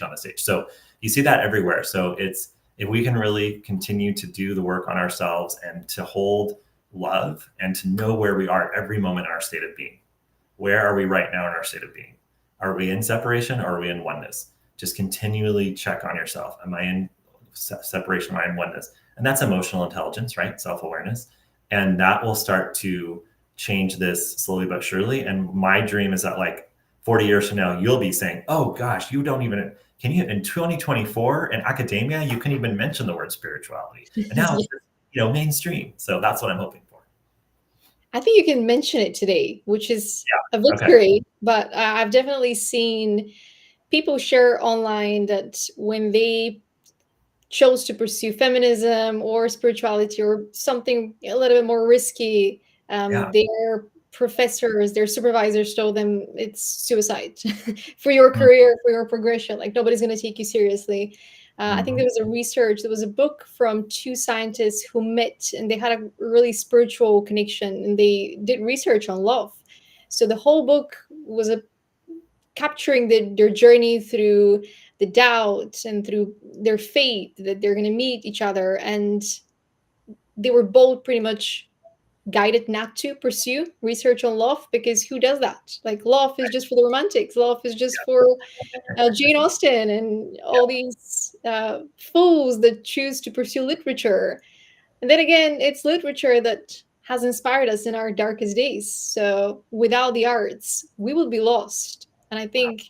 on the stage. So you see that everywhere. So it's, if we can really continue to do the work on ourselves and to hold love and to know where we are at every moment in our state of being. Where are we right now in our state of being? Are we in separation or are we in oneness? Just continually check on yourself. Am I in separation? Am I in oneness? And that's emotional intelligence, right? Self-awareness. And that will start to change this slowly but surely. And my dream is that, like, 40 years from now, you'll be saying, oh gosh, you don't even, can you, in 2024 in academia, you can even mention the word spirituality. And now it's, mainstream. So that's what I'm hoping for. I think you can mention it today, which is a Okay. victory. But I've definitely seen people share online that when they chose to pursue feminism or spirituality or something a little bit more risky, Yeah. their professors, their supervisors told them it's suicide for your Mm-hmm. career, for your progression. Like nobody's going to take you seriously. I think Mm-hmm. there was a research, there was a book from two scientists who met and they had a really spiritual connection and they did research on love. So the whole book was a capturing their journey through the doubt and through their faith that they're going to meet each other. And they were both pretty much guided not to pursue research on love because who does that? Like, love is just for the romantics, love is just for Jane Austen and Yeah. all these fools that choose to pursue literature. And then again, it's literature that has inspired us in our darkest days. So without the arts, we would be lost. And I think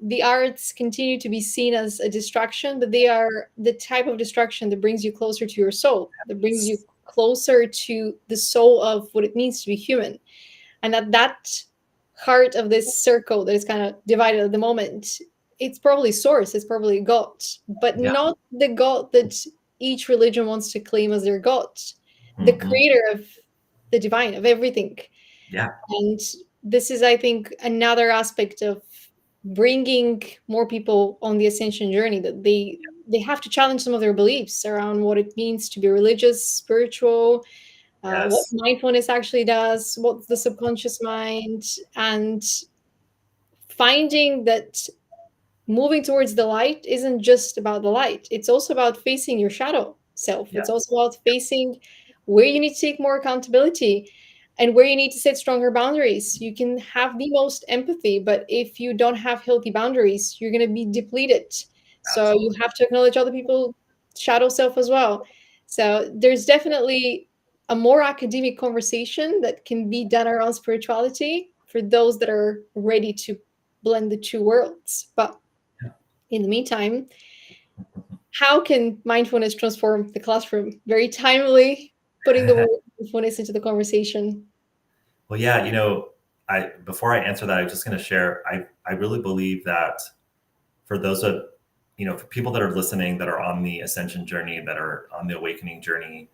the arts continue to be seen as a distraction, but they are the type of distraction that brings you closer to your soul, that brings you closer to the soul of what it means to be human. And at that heart of this circle that is kind of divided at the moment, it's probably source, it's probably God, but Yeah. not the God that each religion wants to claim as their God, the Mm-hmm. creator of the divine, of everything. Yeah. And this is, I think, another aspect of bringing more people on the ascension journey, that they have to challenge some of their beliefs around what it means to be religious, spiritual, what Yes. mindfulness actually does, what's the subconscious mind, and finding that moving towards the light isn't just about the light. It's also about facing your shadow self. Yeah. It's also about facing where you need to take more accountability and where you need to set stronger boundaries. You can have the most empathy, but if you don't have healthy boundaries, you're going to be depleted. So you Absolutely. have to acknowledge other people's shadow self as well. So there's definitely a more academic conversation that can be done around spirituality for those that are ready to blend the two worlds. But Yeah. in the meantime, how can mindfulness transform the classroom? Very timely, putting the word mindfulness into the conversation. Well, yeah, I before I answer that, I was just going to share. I really believe that for those of for people that are listening that are on the ascension journey, that are on the awakening journey,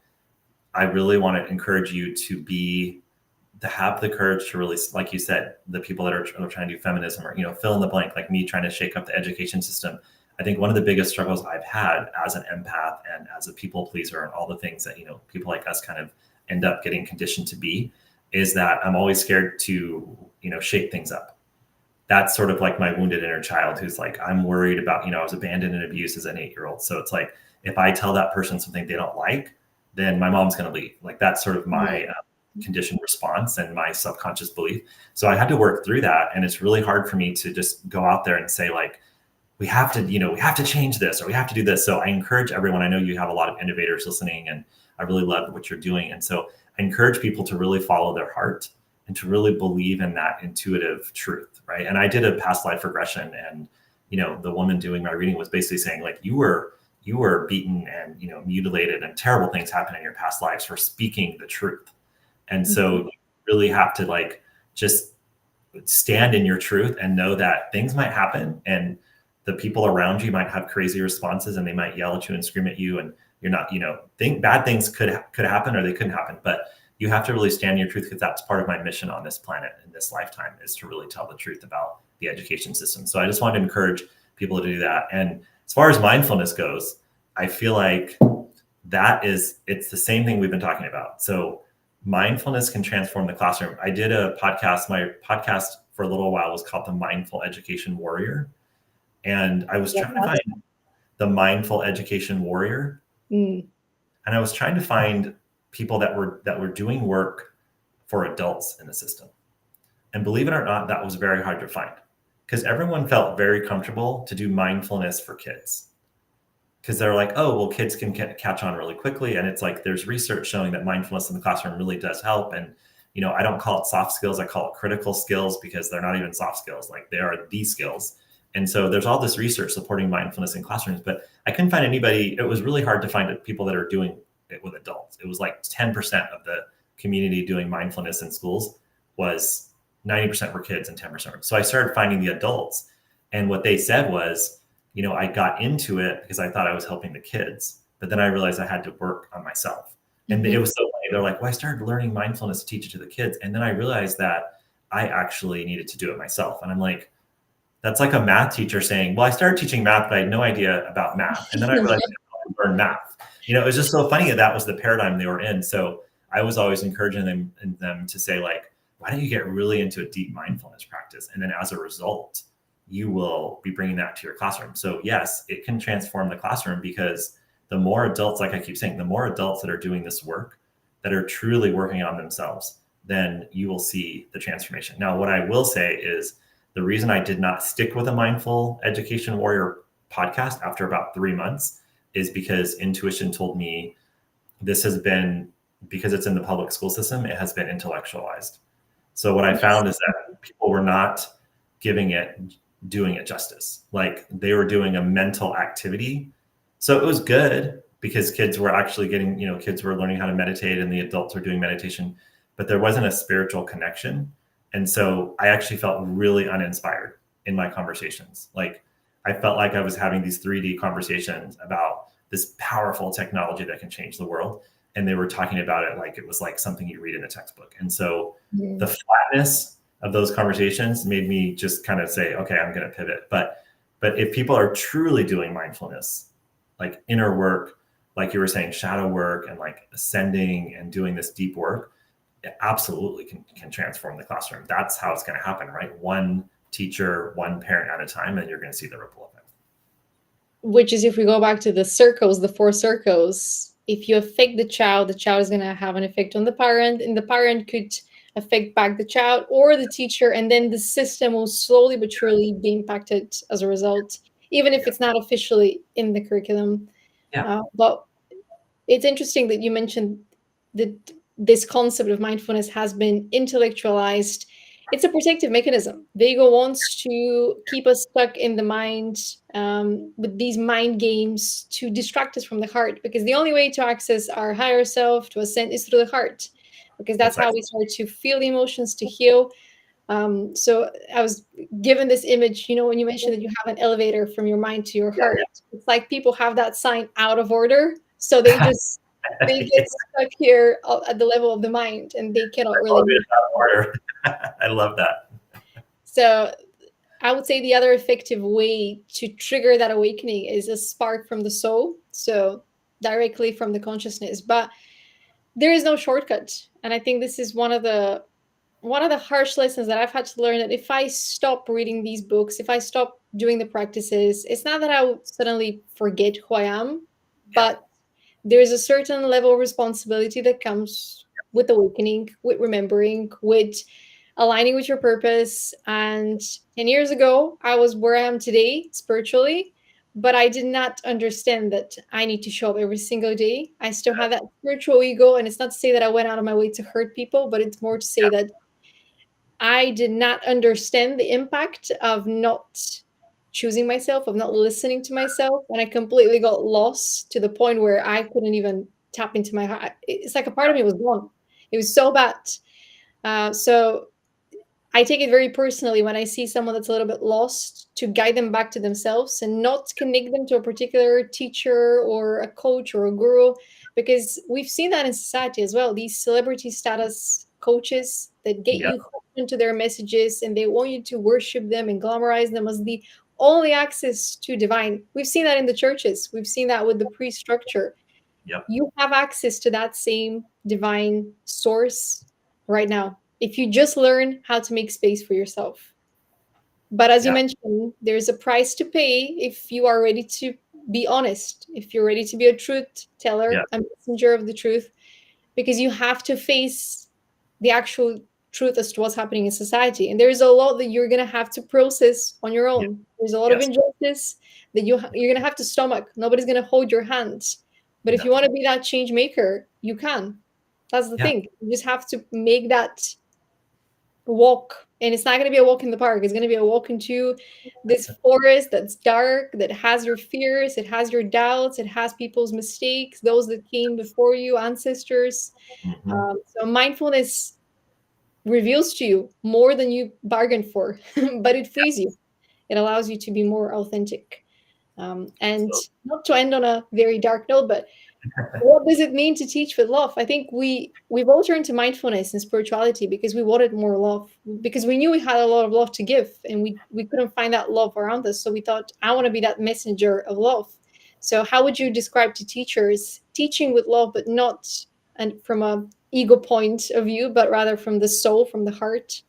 I really want to encourage you to have the courage to really, like you said, the people that are trying to do feminism or fill in the blank, like me trying to shake up the education system. I think one of the biggest struggles I've had as an empath and as a people pleaser and all the things that people like us kind of end up getting conditioned to be is that I'm always scared to shake things up. That's sort of like my wounded inner child who's like, I'm worried about, I was abandoned and abused as an 8-year-old. So it's like, if I tell that person something they don't like, then my mom's going to leave. Like that's sort of my conditioned response and my subconscious belief. So I had to work through that. And it's really hard for me to just go out there and say like, we have to change this or we have to do this. So I encourage everyone. I know you have a lot of innovators listening and I really love what you're doing. And so I encourage people to really follow their heart and to really believe in that intuitive truth, right? And I did a past life regression, and the woman doing my reading was basically saying like you were beaten and mutilated and terrible things happened in your past lives for speaking the truth. And so you really have to like just stand in your truth and know that things might happen and the people around you might have crazy responses and they might yell at you and scream at you and you're not, think bad things could happen or they couldn't happen, but you have to really stand in your truth because that's part of my mission on this planet in this lifetime is to really tell the truth about the education system. So I just want to encourage people to do that. And as far as mindfulness goes, I feel like it's the same thing we've been talking about. So mindfulness can transform the classroom. I did a podcast. My podcast for a little while was called The Mindful Education Warrior. And I was trying to find the mindful education warrior. And I was trying to find people that were doing work for adults in the system. And believe it or not, that was very hard to find because everyone felt very comfortable to do mindfulness for kids. Because they're like, oh, well, kids can catch on really quickly. And it's like, there's research showing that mindfulness in the classroom really does help. And, I don't call it soft skills. I call it critical skills because they're not even soft skills. Like they are the skills. And so there's all this research supporting mindfulness in classrooms, but I couldn't find anybody. It was really hard to find people that are doing it with adults. It was like 10% of the community doing mindfulness in schools was 90% were kids and 10% were. So I started finding the adults. And what they said was, I got into it because I thought I was helping the kids, but then I realized I had to work on myself. And it Mhm. was so funny. They're like, well, I started learning mindfulness to teach it to the kids. And then I realized that I actually needed to do it myself. And I'm like, that's like a math teacher saying, well, I started teaching math, but I had no idea about math. And then I realized I had to learn math. It was just so funny that was the paradigm they were in. So I was always encouraging them to say, like, why don't you get really into a deep mindfulness practice? And then as a result, you will be bringing that to your classroom. So yes, it can transform the classroom, because the more adults, like I keep saying, the more adults that are doing this work, that are truly working on themselves, then you will see the transformation. Now, what I will say is, the reason I did not stick with a Mindful Education Warrior podcast after about 3 months is because intuition told me this has been, because it's in the public school system, it has been intellectualized. So what I found is that people were not doing it justice. Like, they were doing a mental activity. So it was good because kids were actually getting, kids were learning how to meditate and the adults were doing meditation, but there wasn't a spiritual connection. And so I actually felt really uninspired in my conversations. Like, I felt like I was having these 3D conversations about this powerful technology that can change the world. And they were talking about it like it was like something you read in a textbook. And so the flatness of those conversations made me just kind of say, okay, I'm going to pivot. But if people are truly doing mindfulness, like inner work, like you were saying, shadow work, and like ascending and doing this deep work, it absolutely can transform the classroom. That's how it's going to happen, right? One teacher, one parent at a time, and you're going to see the ripple effect. Which is, if we go back to the circles, the 4 circles, if you affect the child is going to have an effect on the parent, and the parent could affect back the child or the teacher, and then the system will slowly but surely be impacted as a result, even if Yeah. it's not officially in the curriculum. Yeah. But it's interesting that you mentioned that this concept of mindfulness has been intellectualized. It's a protective mechanism. The ego wants to keep us stuck in the mind, with these mind games to distract us from the heart, because the only way to access our higher self, to ascend, is through the heart, because that's how Precisely. we start to feel the emotions, to heal. So I was given this image, when you mentioned that you have an elevator from your mind to your heart. Yeah. It's like people have that sign out of order, so they get stuck here at the level of the mind, and they cannot really Elevated move. out of order. I love that. So I would say the other effective way to trigger that awakening is a spark from the soul, so directly from the consciousness. But there is no shortcut, and I think this is one of the harsh lessons that I've had to learn, that if I stop reading these books, if I stop doing the practices, it's not that I will suddenly forget who I am, Yeah. but there's a certain level of responsibility that comes with awakening, with remembering, with aligning with your purpose. And 10 years ago, I was where I am today spiritually, but I did not understand that I need to show up every single day. I still have that spiritual ego. And it's not to say that I went out of my way to hurt people, but it's more to say that I did not understand the impact of not choosing myself, of not listening to myself. And I completely got lost to the point where I couldn't even tap into my heart. It's like a part of me was gone. It was so bad. So I take it very personally when I see someone that's a little bit lost, to guide them back to themselves and not connect them to a particular teacher or a coach or a guru, because we've seen that in society as well. These celebrity status coaches that get Yeah. you hooked into their messages, and they want you to worship them and glamorize them as the only access to divine. We've seen that in the churches. We've seen that with the priest structure. Yep. You have access to that same divine source right now if you just learn how to make space for yourself. But as you Yeah. mentioned, there's a price to pay if you are ready to be honest, if you're ready to be a truth Yeah. teller, a messenger of the truth, because you have to face the actual truth as to what's happening in society. And there's a lot that you're going to have to process on your Yeah. own. There's a lot of Yes. injustice that you're going to have to stomach. Nobody's going to hold your hand. But if No. you want to be that change maker, you can. That's the Yeah. thing. You just have to make that walk. And it's not going to be a walk in the park. It's going to be a walk into this forest that's dark, that has your fears, it has your doubts, it has people's mistakes, those that came before you, ancestors. Mm-hmm. So mindfulness reveals to you more than you bargained for, but it frees you. It allows you to be more authentic. And So, not to end on a very dark note, but what does it mean to teach with love? I think we've all turned to mindfulness and spirituality because we wanted more love, because we knew we had a lot of love to give, and we couldn't find that love around us. So we thought, I want to be that messenger of love. So how would you describe to teachers teaching with love, but not and from a ego point of view, but rather from the soul, from the heart?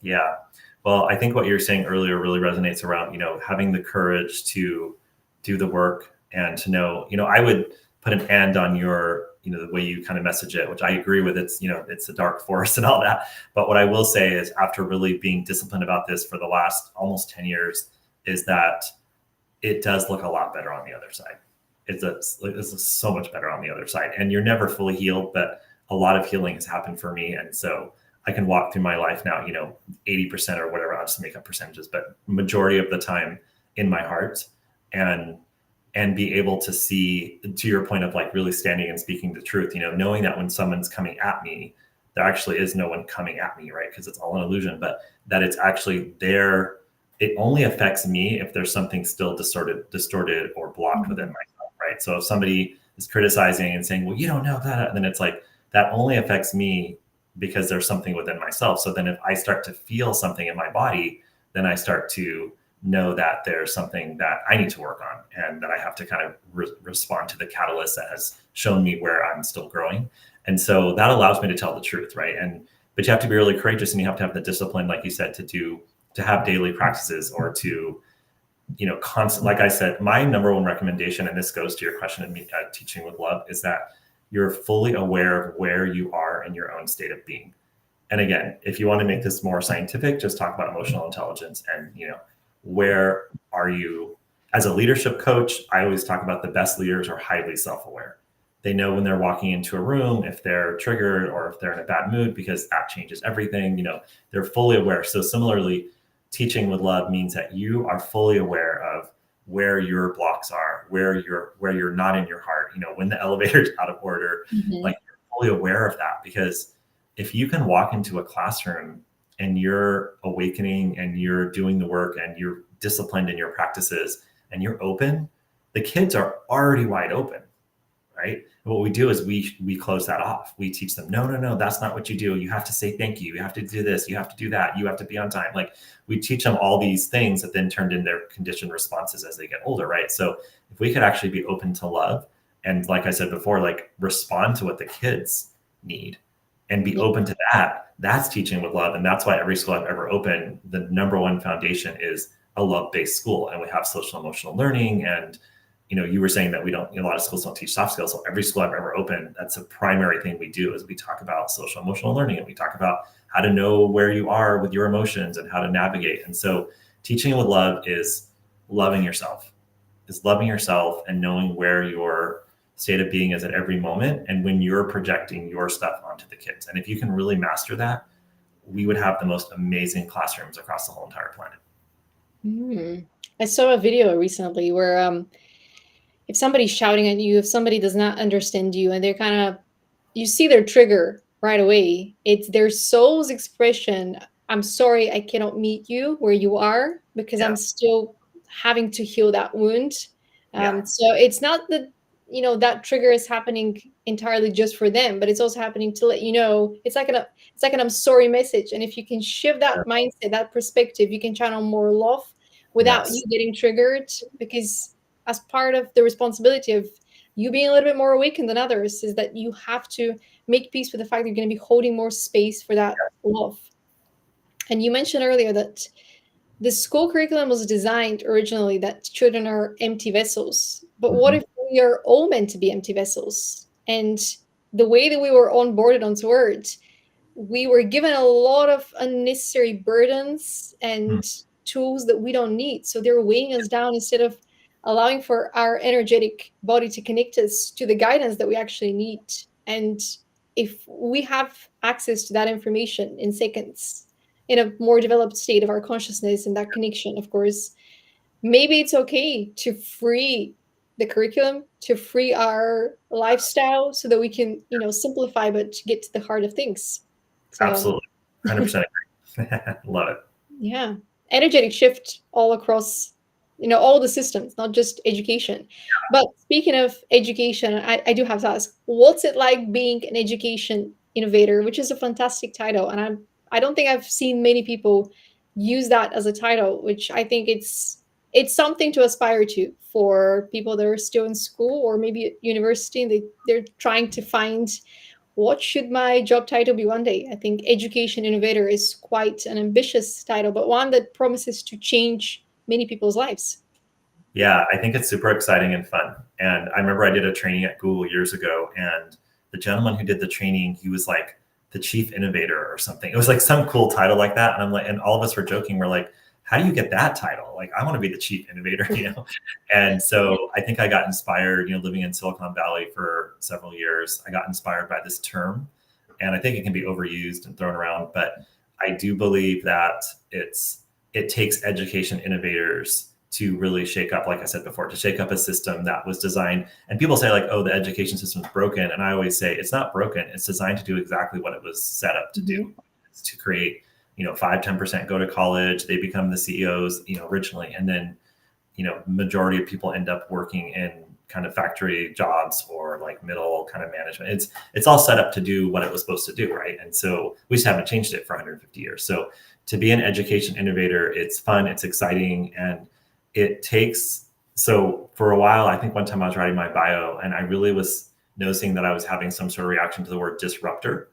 yeah. Well, I think what you're saying earlier really resonates around, having the courage to do the work and to know, I would put an and on your, the way you kind of message it, which I agree with. It's a dark forest and all that. But what I will say is, after really being disciplined about this for the last almost 10 years, is that it does look a lot better on the other side. It's so much better on the other side. And you're never fully healed, but a lot of healing has happened for me. And so I can walk through my life now, 80% or whatever, I'll just make up percentages, but majority of the time in my heart, and be able to see, to your point of like really standing and speaking the truth, knowing that when someone's coming at me, there actually is no one coming at me, right? Because it's all an illusion, but that it's actually there. It only affects me if there's something still distorted or blocked within myself, right? So if somebody is criticizing and saying, well, you don't know that, then it's like, that only affects me because there's something within myself. So then if I start to feel something in my body, then I start to know that there's something that I need to work on, and that I have to kind of respond to the catalyst that has shown me where I'm still growing. And so that allows me to tell the truth, right? But you have to be really courageous, and you have to have the discipline, like you said, to have daily practices, or to, constant. Like I said, my number one recommendation, and this goes to your question of me teaching with love, is that you're fully aware of where you are in your own state of being. And again, if you want to make this more scientific, just talk about emotional intelligence. And where are you as a leadership coach? I always talk about the best leaders are highly self-aware. They know when they're walking into a room, if they're triggered or if they're in a bad mood, because that changes everything. They're fully aware. So similarly, teaching with love means that you are fully aware of where your blocks are, where you're not in your heart, when the elevator's out of order, like, you're fully aware of that. Because if you can walk into a classroom and you're awakening and you're doing the work and you're disciplined in your practices and you're open, the kids are already wide open, right? And what we do is we close that off. We teach them, no, that's not what you do. You have to say thank you. You have to do this. You have to do that. You have to be on time. Like, we teach them all these things that then turned into their conditioned responses as they get older, right? So if we could actually be open to love, and like I said before, like, respond to what the kids need and be open to that, that's teaching with love. And that's why every school I've ever opened, the number one foundation is a love-based school. And we have social emotional learning. And you were saying that we don't, a lot of schools don't teach soft skills. So every school I've ever opened, that's a primary thing we do, is we talk about social emotional learning, and we talk about how to know where you are with your emotions and how to navigate. And so teaching with love is loving yourself, and knowing where your state of being is at every moment, and when you're projecting your stuff onto the kids. And if you can really master that, we would have the most amazing classrooms across the whole entire planet. I saw a video recently where if somebody's shouting at you, if somebody does not understand you, and they're kind of, you see their trigger right away. It's their soul's expression. I'm sorry, I cannot meet you where you are because I'm still having to heal that wound. So it's not that, that trigger is happening entirely just for them, but it's also happening to let you know, it's like an I'm sorry message. And if you can shift that mindset, that perspective, you can channel more love without you getting triggered. Because as part of the responsibility of you being a little bit more awakened than others is that you have to make peace with the fact that you're going to be holding more space for that love. And you mentioned earlier that the school curriculum was designed originally that children are empty vessels. But what if we are all meant to be empty vessels? And the way that we were onboarded onto Earth, we were given a lot of unnecessary burdens and tools that we don't need. So they're weighing us down instead of allowing for our energetic body to connect us to the guidance that we actually need. And if we have access to that information in seconds, in a more developed state of our consciousness and that connection, of course, maybe it's okay to free the curriculum, to free our lifestyle so that we can, simplify, but get to the heart of things. So, Absolutely. 100% agree. Love it. Yeah. Energetic shift all across all the systems, not just education. But speaking of education, I do have to ask, what's it like being an education innovator, which is a fantastic title, and I don't think I've seen many people use that as a title, which I think it's something to aspire to for people that are still in school or maybe at university, and they're trying to find what should my job title be one day. I think education innovator is quite an ambitious title, but one that promises to change many people's lives. Yeah, I think it's super exciting and fun. And I remember I did a training at Google years ago, and the gentleman who did the training, he was like the chief innovator or something. It was like some cool title like that. And I'm like, and all of us were joking. We're like, how do you get that title? Like, I want to be the chief innovator, And so I think I got inspired, living in Silicon Valley for several years. I got inspired by this term, and I think it can be overused and thrown around, but I do believe that it takes education innovators to really shake up, like I said before, to shake up a system that was designed. And people say like, oh, the education system is broken. And I always say it's not broken. It's designed to do exactly what it was set up to do. It's to create, 5-10% go to college. They become the CEOs, originally. And then, majority of people end up working in kind of factory jobs or like middle kind of management. It's all set up to do what it was supposed to do, right? And so we just haven't changed it for 150 years. So to be an education innovator, it's fun, it's exciting, and it takes, so for a while, I think one time I was writing my bio and I really was noticing that I was having some sort of reaction to the word disruptor.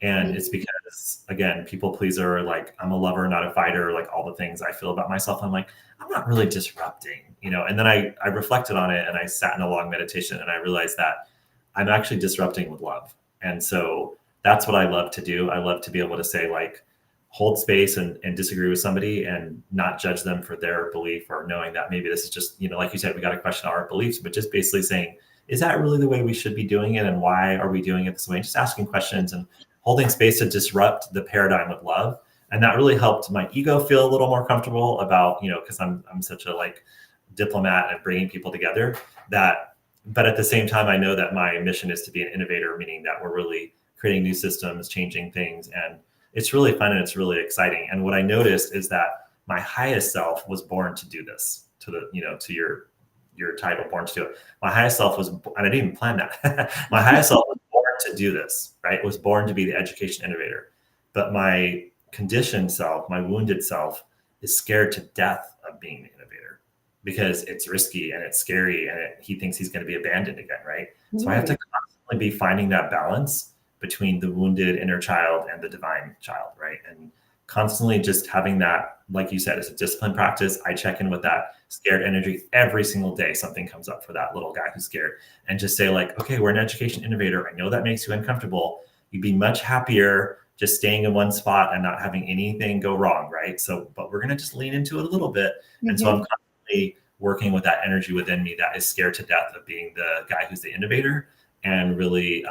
And it's because, again, people pleaser, like I'm a lover, not a fighter, like all the things I feel about myself. I'm like, I'm not really disrupting, and then I reflected on it and I sat in a long meditation and I realized that I'm actually disrupting with love. And so that's what I love to do. I love to be able to say like, hold space and disagree with somebody and not judge them for their belief, or knowing that maybe this is just, like you said, we got to question our beliefs, but just basically saying, is that really the way we should be doing it? And why are we doing it this way? And just asking questions and holding space to disrupt the paradigm with love. And that really helped my ego feel a little more comfortable about, because I'm such a like diplomat and bringing people together that, but at the same time, I know that my mission is to be an innovator, meaning that we're really creating new systems, changing things. And it's really fun and it's really exciting. And what I noticed is that my highest self was born to do this, to the, to your title, born to do it. My highest self was, and I didn't even plan that. My highest self was born to do this, right? Was born to be the education innovator. But my conditioned self, my wounded self, is scared to death of being the innovator because it's risky and it's scary and he thinks he's going to be abandoned again, right? So I have to constantly be finding that balance between the wounded inner child and the divine child, right? And constantly just having that, like you said, it's a discipline practice. I check in with that scared energy every single day. Something comes up for that little guy who's scared, and just say like, okay, we're an education innovator. I know that makes you uncomfortable. You'd be much happier just staying in one spot and not having anything go wrong, right? So, but we're going to just lean into it a little bit. And so I'm constantly working with that energy within me that is scared to death of being the guy who's the innovator, and really,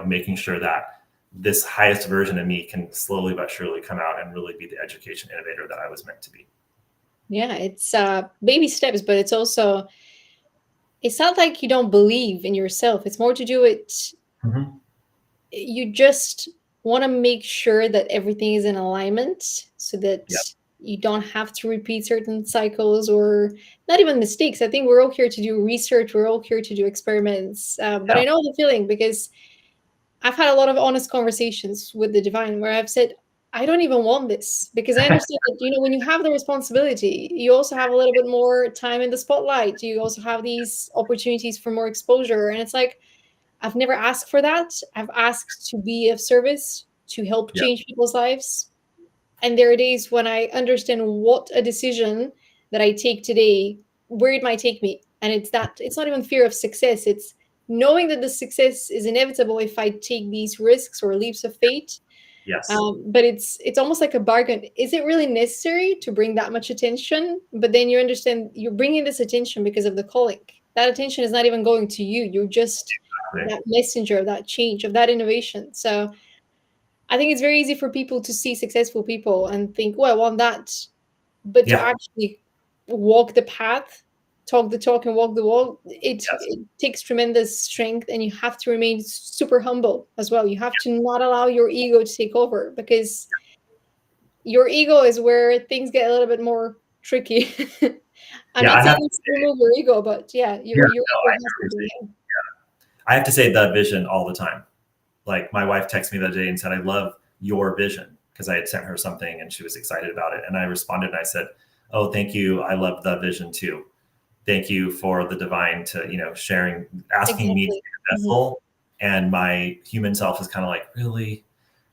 making sure that this highest version of me can slowly but surely come out and really be the education innovator that I was meant to be. Yeah, it's baby steps, but it's not like you don't believe in yourself. It's more to do with you just want to make sure that everything is in alignment so that Yep. you don't have to repeat certain cycles or not even mistakes. I think we're all here to do research, we're all here to do experiments. But Yeah. I know the feeling because I've had a lot of honest conversations with the divine where I've said, I don't even want this because I understand that, when you have the responsibility, you also have a little bit more time in the spotlight. You also have these opportunities for more exposure. And it's like, I've never asked for that. I've asked to be of service, to help Yep. change people's lives. And there are days when I understand what a decision that I take today, where it might take me. And it's not even fear of success. It's knowing that the success is inevitable if I take these risks or leaps of faith. Yes. But it's almost like a bargain. Is it really necessary to bring that much attention? But then you understand you're bringing this attention because of the calling. That attention is not even going to you. You're just that messenger of that change, of that innovation. So I think it's very easy for people to see successful people and think, well, I want that. But to Yeah. actually walk the path, talk the talk and walk the walk, Yes. it takes tremendous strength, and you have to remain super humble as well. You have to not allow your ego to take over, because your ego is where things get a little bit more tricky. I'm Yeah, not I saying have to it's remove your ego, but yeah, yeah, your no, ego has to be. I have to say the vision all the time. Like my wife texted me the other day and said, I love your vision, because I had sent her something and she was excited about it. And I responded and I said, oh, thank you. I love the vision too. Thank you for the divine to, sharing, asking me to be Exactly. the Mhm. vessel. And my human self is kind of like, really?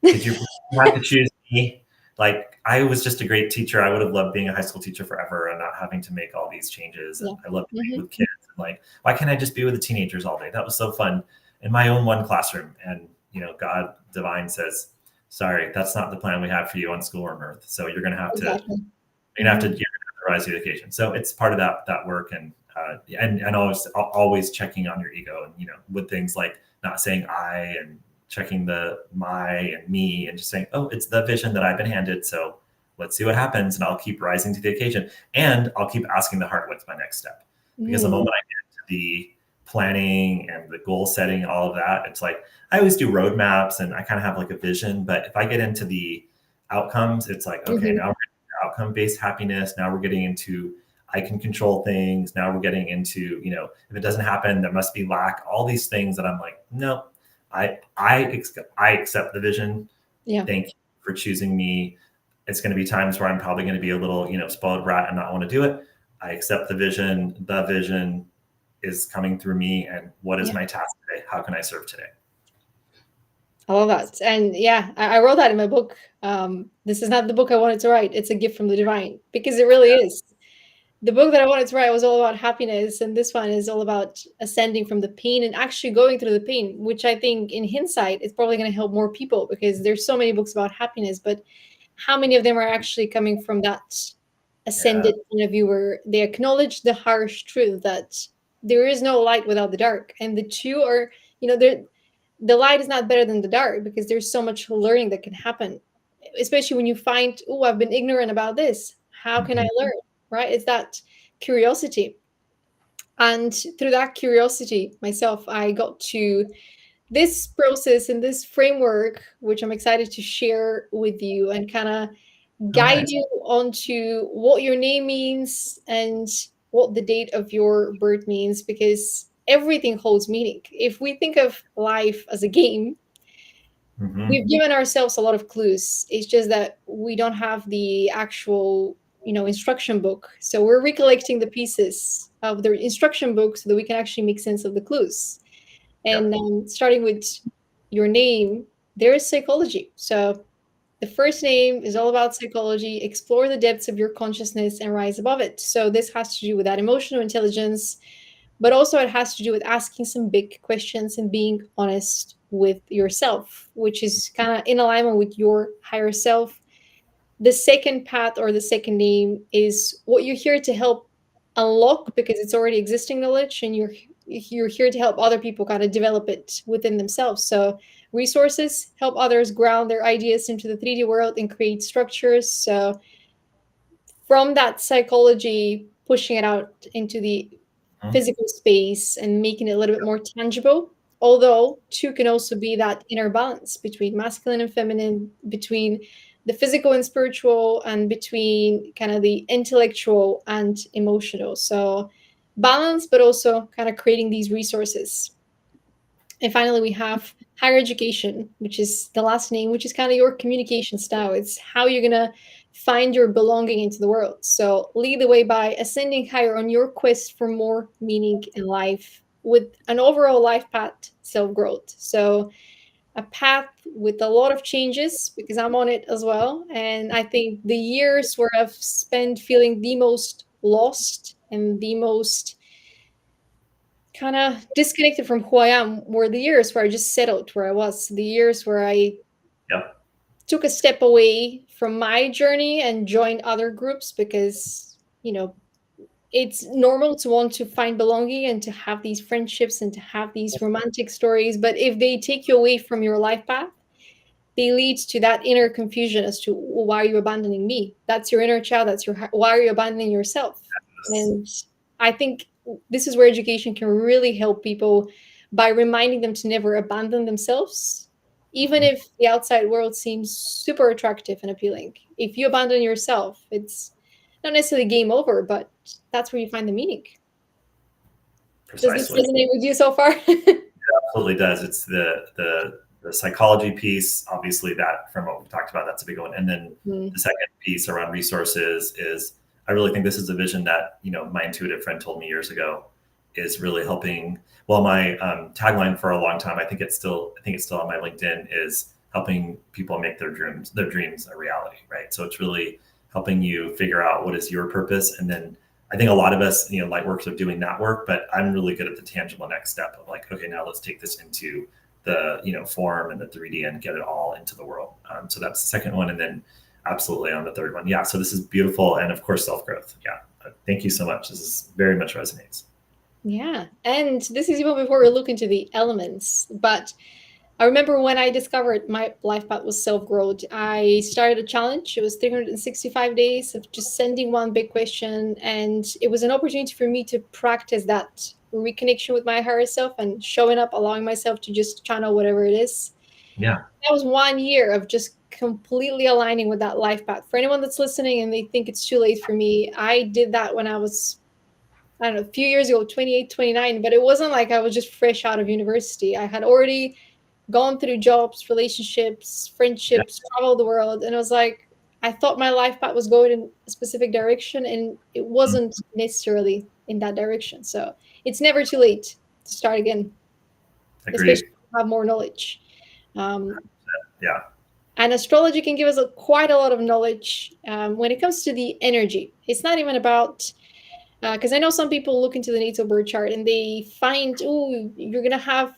Did you have to choose me? Like, I was just a great teacher. I would have loved being a high school teacher forever and not having to make all these changes. And Yeah. I love playing Mhm. with kids. And like, why can't I just be with the teenagers all day? That was so fun in my own one classroom. And, God divine says, sorry, that's not the plan we have for you on school or on earth. So Exactly. you're gonna have to rise to the occasion. So it's part of that work, and always checking on your ego, and with things like not saying I, and checking the my and me, and just saying, oh, it's the vision that I've been handed. So let's see what happens, and I'll keep rising to the occasion, and I'll keep asking the heart, what's my next step? Because the Mm. moment I get to the planning and the goal setting, all of that, it's like I always do roadmaps and I kind of have like a vision, but if I get into the outcomes, it's like, okay, Mhm. now outcome based happiness. Now we're getting into I can control things. Now we're getting into, if it doesn't happen, there must be lack. All these things that I'm like, no, I accept the vision. Yeah. Thank you for choosing me. It's going to be times where I'm probably going to be a little, spoiled brat and not want to do it. I accept the vision. The vision is coming through me. And what is Yeah. my task today? How can I serve today? I love that. And yeah, I wrote that in my book. This is not the book I wanted to write. It's a gift from the divine, because it really is. The book that I wanted to write was all about happiness, and this one is all about ascending from the pain and actually going through the pain, which I think in hindsight is probably going to help more people, because there's so many books about happiness, but how many of them are actually coming from that Yeah. ascended point of view where they acknowledge the harsh truth that there is no light without the dark, and the two are, the light is not better than the dark, because there's so much learning that can happen, especially when you find, oh, I've been ignorant about this, how can I Mhm. learn? Right? It's that curiosity. And through that curiosity myself, I got to this process and this framework, which I'm excited to share with you and kind of Oh, guide nice. you onto what your name means and what the date of your birth means, because everything holds meaning. If we think of life as a game, we've Hmm. given ourselves a lot of clues. It's just that we don't have the actual, instruction book. So we're recollecting the pieces of the instruction book so that we can actually make sense of the clues. And Yep. starting with your name, there is psychology. So the first name is all about psychology, explore the depths of your consciousness and rise above it. So this has to do with that emotional intelligence, but also it has to do with asking some big questions and being honest with yourself, which is kind of in alignment with your higher self. The second path or the second name is what you're here to help unlock, because it's already existing knowledge, and you're here to help other people kind of develop it within themselves. So resources help others ground their ideas into the 3D world and create structures. So from that psychology, pushing it out into the Mhm. physical space and making it a little bit more tangible. Although, two can also be that inner balance between masculine and feminine, between the physical and spiritual, and between kind of the intellectual and emotional. So, balance, but also kind of creating these resources. And finally, we have higher education, which is the last name, which is kind of your communication style. It's how you're going to find your belonging into the world. So lead the way by ascending higher on your quest for more meaning in life with an overall life path, self growth. So a path with a lot of changes, because I'm on it as well. And I think the years where I've spent feeling the most lost and the most kind of disconnected from who I am were the years where I just settled where I was, the years where I Yep. took a step away from my journey and joined other groups, because, it's normal to want to find belonging and to have these friendships and to have these romantic stories. But if they take you away from your life path, they lead to that inner confusion as to, well, why are you abandoning me? That's your inner child. Why are you abandoning yourself? Yes. And I think this is where education can really help people by reminding them to never abandon themselves, even Mhm. if the outside world seems super attractive and appealing. If you abandon yourself, it's not necessarily game over, but that's where you find the meaning. Does this Precisely. resonate with you so far? Absolutely does. It's the psychology piece, obviously, that from what we've talked about, that's a big one. And then Mm. the second piece around resources is, I really think this is a vision that, my intuitive friend told me years ago, is really helping. Well, my tagline for a long time, I think it's still on my LinkedIn, is helping people make their dreams a reality, right? So it's really helping you figure out what is your purpose. And then I think a lot of us, light works of doing that work, but I'm really good at the tangible next step of like, okay, now let's take this into the, form and the 3D and get it all into the world. So that's the second one. And then absolutely on the third one. Yeah. So this is beautiful. And of course, self-growth. Yeah. Thank you so much. This is very much resonates. Yeah. And this is even before we look into the elements. But I remember when I discovered my life path was self-growth, I started a challenge. It was 365 days of just sending one big question. And it was an opportunity for me to practice that reconnection with my higher self and showing up, allowing myself to just channel whatever it is. Yeah. That was 1 year of just completely aligning with that life path. For anyone that's listening and they think it's too late for me, I did that when I was, I don't know, a few years ago, 28, 29, but it wasn't like I was just fresh out of university. I had already gone through jobs, relationships, Yeah. friendships, traveled the world. And I was like, I thought my life path was going in a specific direction, and it wasn't necessarily in that direction. So it's never too late to start again, especially Agreed. if you have more knowledge. Um, Yeah. and astrology can give us quite a lot of knowledge when it comes to the energy. It's not even about, because I know some people look into the natal birth chart and they find, oh, you're going to have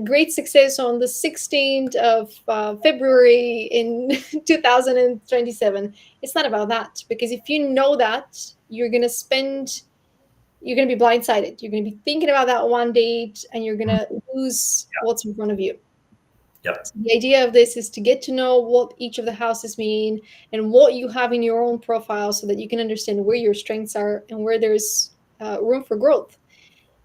great success on the 16th of February in 2027. It's not about that, because if you know that, you're going to be blindsided. You're going to be thinking about that one date and you're going to lose Yeah. what's in front of you. Yep. So the idea of this is to get to know what each of the houses mean and what you have in your own profile so that you can understand where your strengths are and where there's room for growth.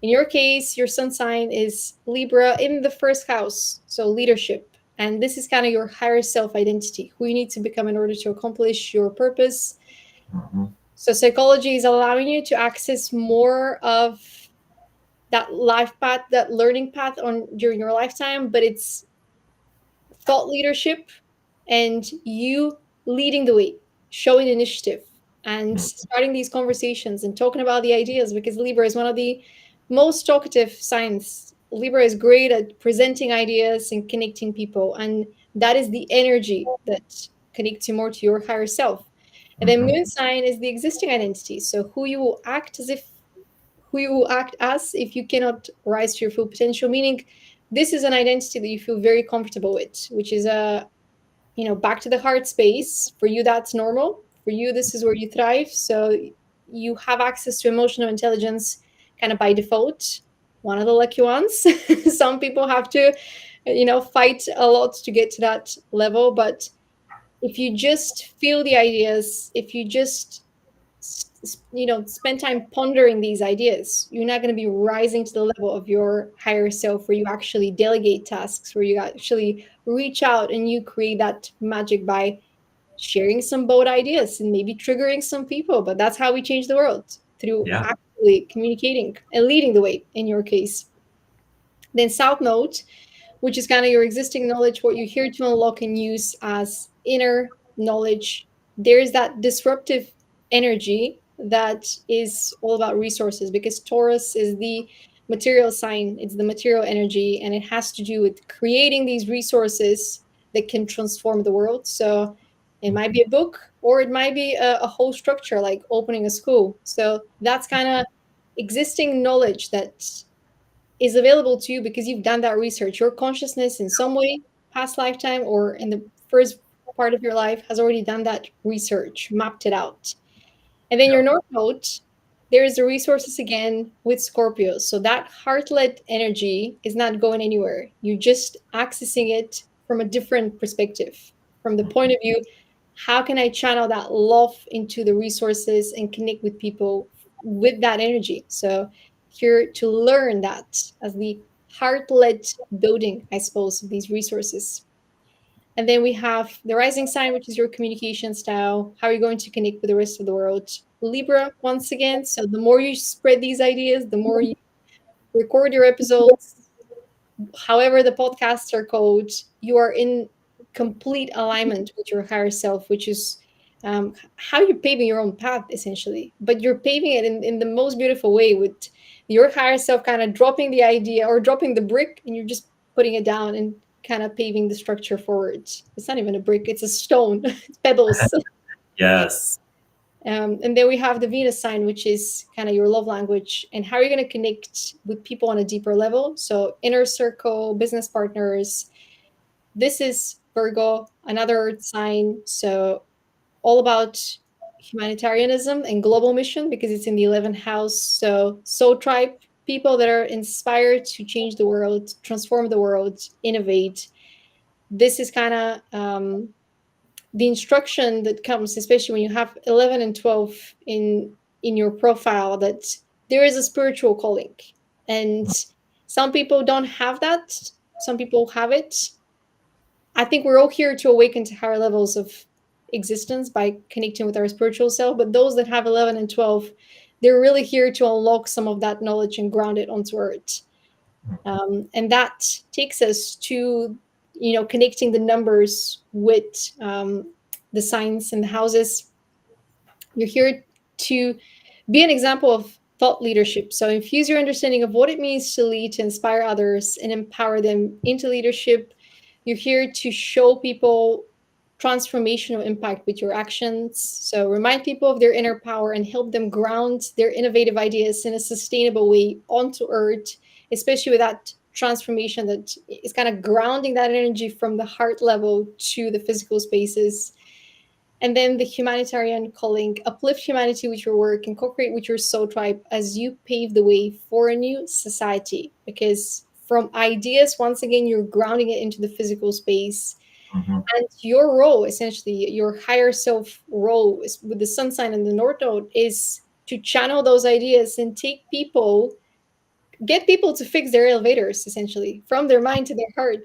In your case, your sun sign is Libra in the first house, so leadership. And this is kind of your higher self identity, who you need to become in order to accomplish your purpose. Mm-hmm. So psychology is allowing you to access more of that life path, that learning path on during your lifetime, but it's thought leadership and you leading the way, showing initiative, and Mm-hmm. starting these conversations and talking about the ideas, because Libra is one of the most talkative signs. Libra is great at presenting ideas and connecting people, and that is the energy that connects you more to your higher self. And then Mm-hmm. moon sign is the existing identity, so who you will act as if you cannot rise to your full potential, meaning this is an identity that you feel very comfortable with, which is a, back to the heart space. For you, that's normal. For you, this is where you thrive. So you have access to emotional intelligence kind of by default. One of the lucky ones. Some people have to, fight a lot to get to that level. But if you just feel the ideas, if you just spend time pondering these ideas, you're not going to be rising to the level of your higher self, where you actually delegate tasks, where you actually reach out and you create that magic by sharing some bold ideas and maybe triggering some people. But that's how we change the world, through Yeah. actually communicating and leading the way in your case. Then south node, which is kind of your existing knowledge, what you're here to unlock and use as inner knowledge. There's that disruptive energy that is all about resources, because Taurus is the material sign, it's the material energy, and it has to do with creating these resources that can transform the world. So it might be a book, or it might be a whole structure like opening a school. So that's kind of existing knowledge that is available to you because you've done that research. Your consciousness, in some way, past lifetime or in the first part of your life, has already done that research, mapped it out. And then your Yep. North Node, there is the resources again with Scorpio. So that heart-led energy is not going anywhere. You're just accessing it from a different perspective, from the point of view, how can I channel that love into the resources and connect with people with that energy? So here to learn that as the heart-led building, I suppose, of these resources. And then we have the rising sign, which is your communication style, how you're going to connect with the rest of the world. Libra, once again. So the more you spread these ideas, the more you record your episodes, however the podcasts are called, you are in complete alignment with your higher self, which is how you're paving your own path, essentially. But you're paving it in the most beautiful way, with your higher self kind of dropping the idea or dropping the brick, and you're just putting it down and kind of paving the structure forward. It's not even a brick, it's a stone, it's pebbles. Yes. And then we have the Venus sign, which is kind of your love language and how you're going to connect with people on a deeper level. So, inner circle, business partners. This is Virgo, another earth sign. So, all about humanitarianism and global mission because it's in the 11th house. So, soul tribe, people that are inspired to change the world, transform the world, innovate. This is kind of the instruction that comes, especially when you have 11 and 12 in your profile, that there is a spiritual calling, and some people don't have that, some people have it. I think we're all here to awaken to higher levels of existence by connecting with our spiritual self, but those that have 11 and 12, they're really here to unlock some of that knowledge and ground it onto earth. And that takes us to, connecting the numbers with the signs and the houses. You're here to be an example of thought leadership. So infuse your understanding of what it means to lead, to inspire others, and empower them into leadership. You're here to show people transformational impact with your actions. So remind people of their inner power and help them ground their innovative ideas in a sustainable way onto earth, especially with that transformation that is kind of grounding that energy from the heart level to the physical spaces. And then the humanitarian calling, uplift humanity with your work and co-create with your soul tribe as you pave the way for a new society. Because from ideas, once again, you're grounding it into the physical space. Mm-hmm. And your role, essentially, your higher self role is, with the sun sign and the North Node, is to channel those ideas and get people to fix their elevators, essentially, from their mind to their heart.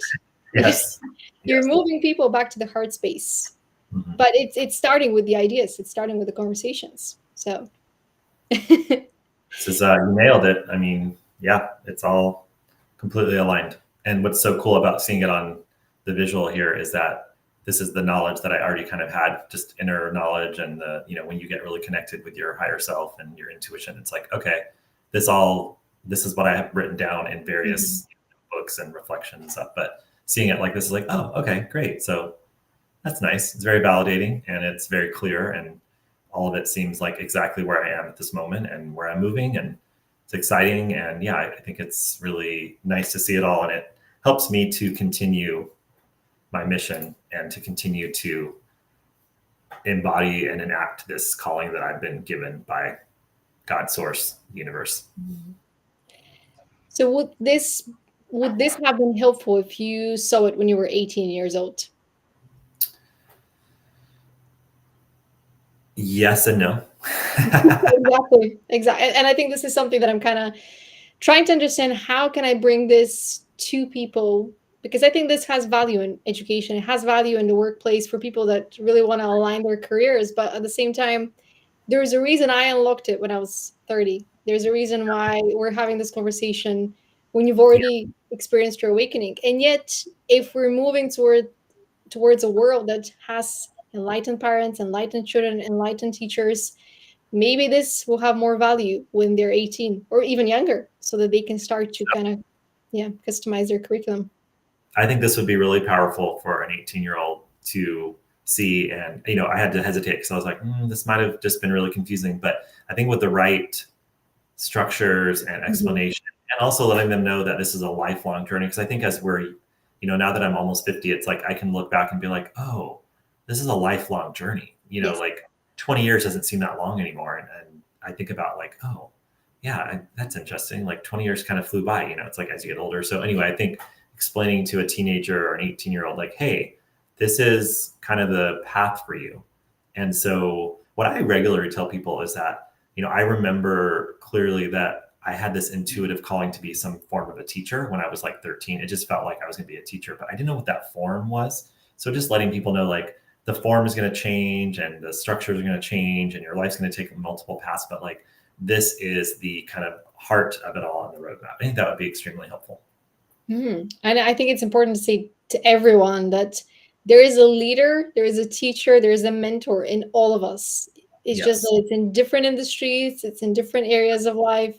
Yes. You're Yes. moving people back to the heart space. Mm-hmm. But it's starting with the ideas, it's starting with the conversations. So This is you nailed it. I mean, yeah, it's all completely aligned. And what's so cool about seeing it on the visual here is that this is the knowledge that I already kind of had, just inner knowledge. And the, when you get really connected with your higher self and your intuition, it's like, okay, this is what I have written down in various books and reflections and stuff. But seeing it like this is like, oh, okay, great. So that's nice. It's very validating and it's very clear, and all of it seems like exactly where I am at this moment and where I'm moving, and it's exciting. And yeah, I think it's really nice to see it all, and it helps me to continue my mission and to continue to embody and enact this calling that I've been given by God, source, universe. so would this have been helpful if you saw it when you were 18 years old? Yes and no. Exactly. And I think this is something that I'm kind of trying to understand. How can I bring this to people? Because I think this has value in education, it has value in the workplace for people that really want to align their careers, but at the same time, there's a reason I unlocked it when I was 30. There's a reason why we're having this conversation when you've already experienced your awakening. And yet, if we're moving towards a world that has enlightened parents, enlightened children, enlightened teachers, maybe this will have more value when they're 18 or even younger, so that they can start to kind of, customize their curriculum. I think this would be really powerful for an 18-year-old to see. And, I had to hesitate because I was like, this might have just been really confusing. But I think with the right structures and explanation, and also letting them know that this is a lifelong journey. Because I think as we're, now that I'm almost 50, it's like I can look back and be like, oh, this is a lifelong journey. Yes. Like 20 years doesn't seem that long anymore. And I think about like, oh, yeah, that's interesting. Like 20 years kind of flew by, it's like as you get older. So anyway, I think explaining to a teenager or an 18-year-old, like, hey, this is kind of the path for you. And so what I regularly tell people is that, I remember clearly that I had this intuitive calling to be some form of a teacher when I was like 13. It just felt like I was going to be a teacher, but I didn't know what that form was. So just letting people know, like, the form is going to change and the structures are going to change and your life's going to take multiple paths, but like, this is the kind of heart of it all on the roadmap. I think that would be extremely helpful. And I think it's important to say to everyone that there is a leader, there is a teacher, there is a mentor in all of us. It's just Yes, that it's in different industries, it's in different areas of life.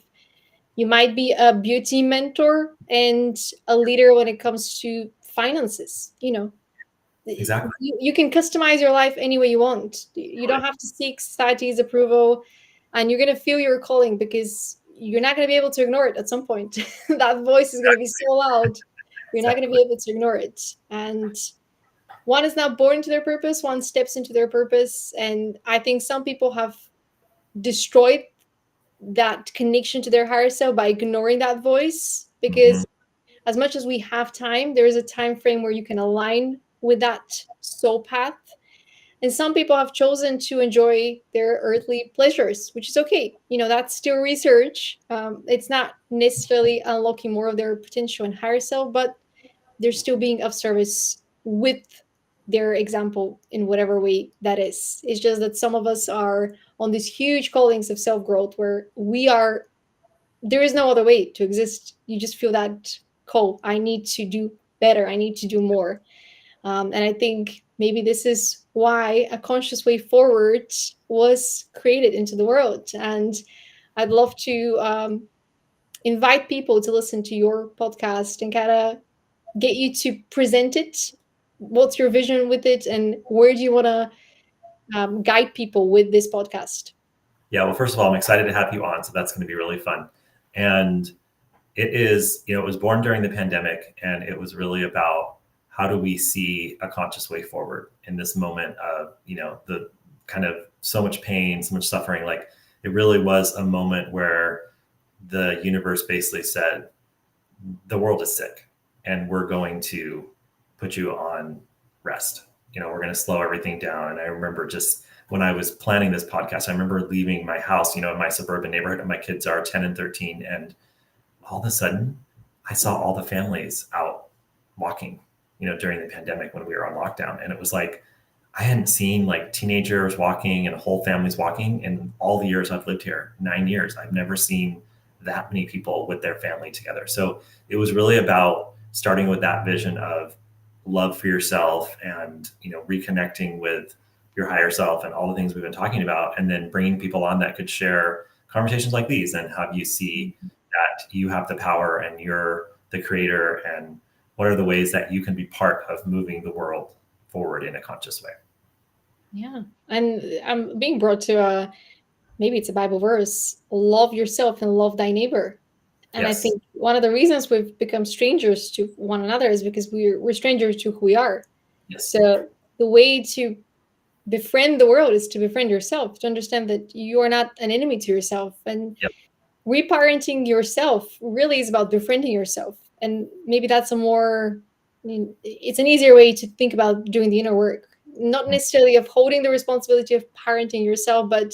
You might be a beauty mentor and a leader when it comes to finances. exactly. You can customize your life any way you want. You don't have to seek society's approval, and you're going to feel your calling because you're not going to be able to ignore it at some point. That voice is going to be so loud, you're not going to Exactly. be able to ignore it. And one is not born into their purpose, one steps into their purpose. And I think some people have destroyed that connection to their higher self by ignoring that voice, Mhm. because as much as we have time, there is a time frame where you can align with that soul path. And some people have chosen to enjoy their earthly pleasures, which is okay. That's still research. It's not necessarily unlocking more of their potential and higher self, but they're still being of service with their example in whatever way that is. It's just that some of us are on these huge callings of self growth where there is no other way to exist. You just feel that call. I need to do better. I need to do more. And I think maybe this is why a conscious way forward was created into the world. And I'd love to invite people to listen to your podcast and kind of get you to present it. What's your vision with it, and where do you want to guide people with this podcast? Yeah, well, first of all, I'm excited to have you on. So that's going to be really fun. And it is, it was born during the pandemic, and it was really about how do we see a conscious way forward in this moment of, the kind of so much pain, so much suffering. Like, it really was a moment where the universe basically said, the world is sick and we're going to put you on rest. We're going to slow everything down. And I remember just when I was planning this podcast, I remember leaving my house, in my suburban neighborhood, and my kids are 10 and 13. And all of a sudden, I saw all the families out walking, during the pandemic when we were on lockdown. And it was like, I hadn't seen like teenagers walking and whole families walking in all the years I've lived here, 9 years. I've never seen that many people with their family together. So it was really about starting with that vision of love for yourself and, reconnecting with your higher self and all the things we've been talking about, and then bringing people on that could share conversations like these and have you see that you have the power and you're the creator, and what are the ways that you can be part of moving the world forward in a conscious way. Yeah. And I'm being brought to maybe it's a Bible verse: love yourself and love thy neighbor. And I Yes. think one of the reasons we've become strangers to one another is because we're strangers to who we are. Yes. So the way to befriend the world is to befriend yourself, to understand that you are not an enemy to yourself. And Yep. reparenting yourself really is about befriending yourself. And maybe that's it's an easier way to think about doing the inner work, not necessarily of holding the responsibility of parenting yourself, but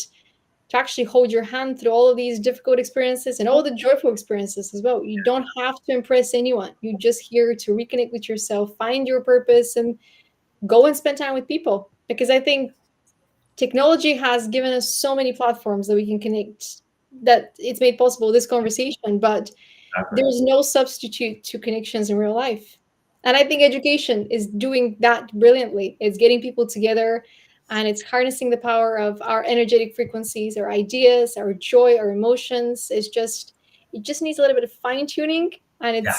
to actually hold your hand through all of these difficult experiences and all the joyful experiences as well. You don't have to impress anyone. You're just here to reconnect with yourself, find your purpose, and go and spend time with people. Because I think technology has given us so many platforms that we can connect, that it's made possible this conversation, but Exactly. there's no substitute to connections in real life. And I think education is doing that brilliantly. It's getting people together, and it's harnessing the power of our energetic frequencies, our ideas, our joy, our emotions. It just needs a little bit of fine tuning, and Yeah.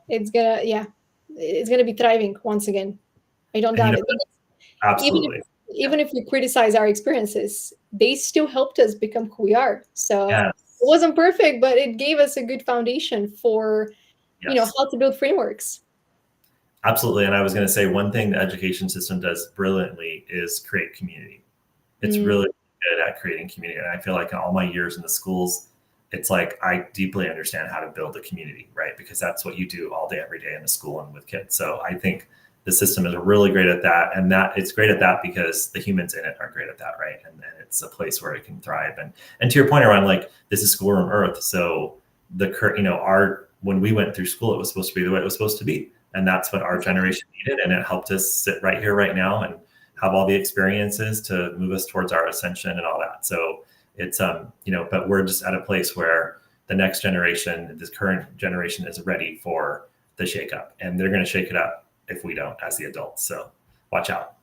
it's gonna be thriving once again. I don't And doubt it. even if absolutely. Yeah. even if we criticize our experiences, they still helped us become who we are. So it Yes. wasn't perfect, but it gave us a good foundation for Yes. how to build frameworks. Absolutely. And I was going to say, one thing the education system does brilliantly is create community. It's Mm, really good at creating community. And I feel like in all my years in the schools, it's like I deeply understand how to build a community, right? Because that's what you do all day, every day in the school and with kids. So I think the system is really great at that. And that it's great at that because the humans in it are great at that, right? And it's a place where it can thrive. And to your point around, like, this is schoolroom earth. So our when we went through school, it was supposed to be the way it was supposed to be. And that's what our generation needed. And it helped us sit right here, right now, and have all the experiences to move us towards our ascension and all that. So it's, but we're just at a place where the next generation, this current generation, is ready for the shakeup, and they're going to shake it up if we don't as the adults. So watch out.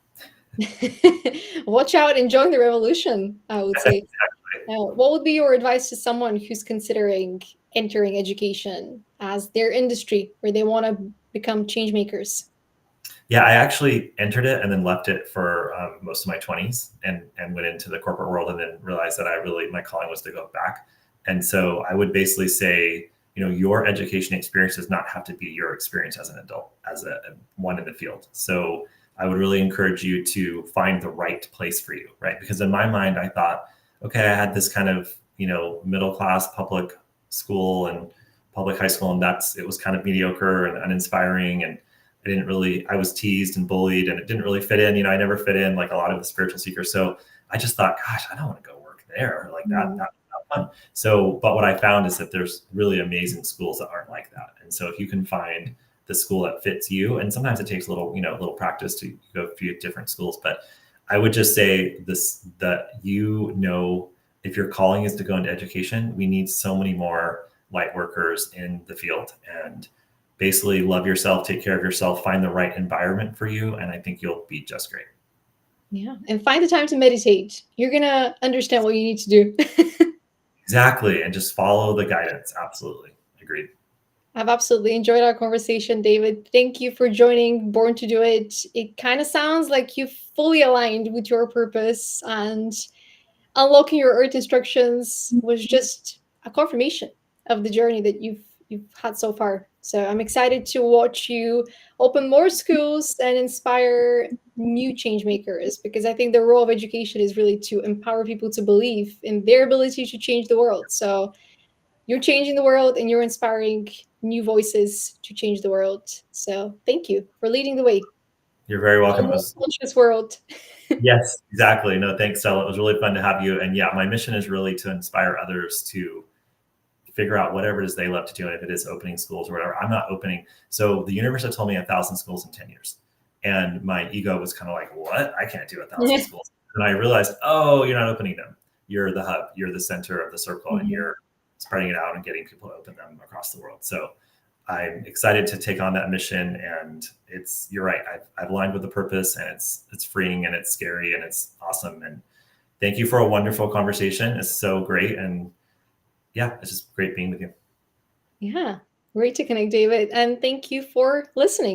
Watch out and join the revolution, I would say. Exactly. What would be your advice to someone who's considering entering education as their industry, where they want to become change makers? Yeah, I actually entered it and then left it for most of my 20s, and went into the corporate world, and then realized that my calling was to go back. And so I would basically say, your education experience does not have to be your experience as an adult, as a one in the field. So I would really encourage you to find the right place for you, right? Because in my mind, I thought, okay, I had this kind of, middle class public school and public high school, and it was kind of mediocre and uninspiring. And I was teased and bullied, and it didn't really fit in. I never fit in like a lot of the spiritual seekers. So I just thought, gosh, I don't want to go work there like that. That's not fun. So, but what I found is that there's really amazing schools that aren't like that. And so if you can find the school that fits you, and sometimes it takes a little practice to go a few different schools, but I would just say this, that, if your calling is to go into education, we need so many more light workers in the field. And basically love yourself, take care of yourself, find the right environment for you, and I think you'll be just great. Yeah, and find the time to meditate. You're going to understand what you need to do. Exactly, and just follow the guidance. Absolutely. Agreed. I've absolutely enjoyed our conversation, David. Thank you for joining Born to Do It. It kind of sounds like you fully aligned with your purpose, and unlocking your earth instructions was just a confirmation of the journey that you've had so far. So I'm excited to watch you open more schools and inspire new change makers, because I think the role of education is really to empower people to believe in their ability to change the world. So you're changing the world, and you're inspiring new voices to change the world. So thank you for leading the way. You're very A welcome. more conscious world. Yes, exactly. No, thanks, Stella. It was really fun to have you. And yeah, my mission is really to inspire others to figure out whatever it is they love to do. And if it is opening schools or whatever, I'm not opening. So the universe had told me 1,000 schools in 10 years. And my ego was kind of like, what? I can't do 1,000 schools. And I realized, oh, you're not opening them. You're the hub. You're the center of the circle, and you're spreading it out and getting people to open them across the world. So I'm excited to take on that mission. And you're right. I've aligned with the purpose, and it's freeing, and it's scary, and it's awesome. And thank you for a wonderful conversation. It's so great. And yeah, it's just great being with you. Yeah, great to connect, David. And thank you for listening.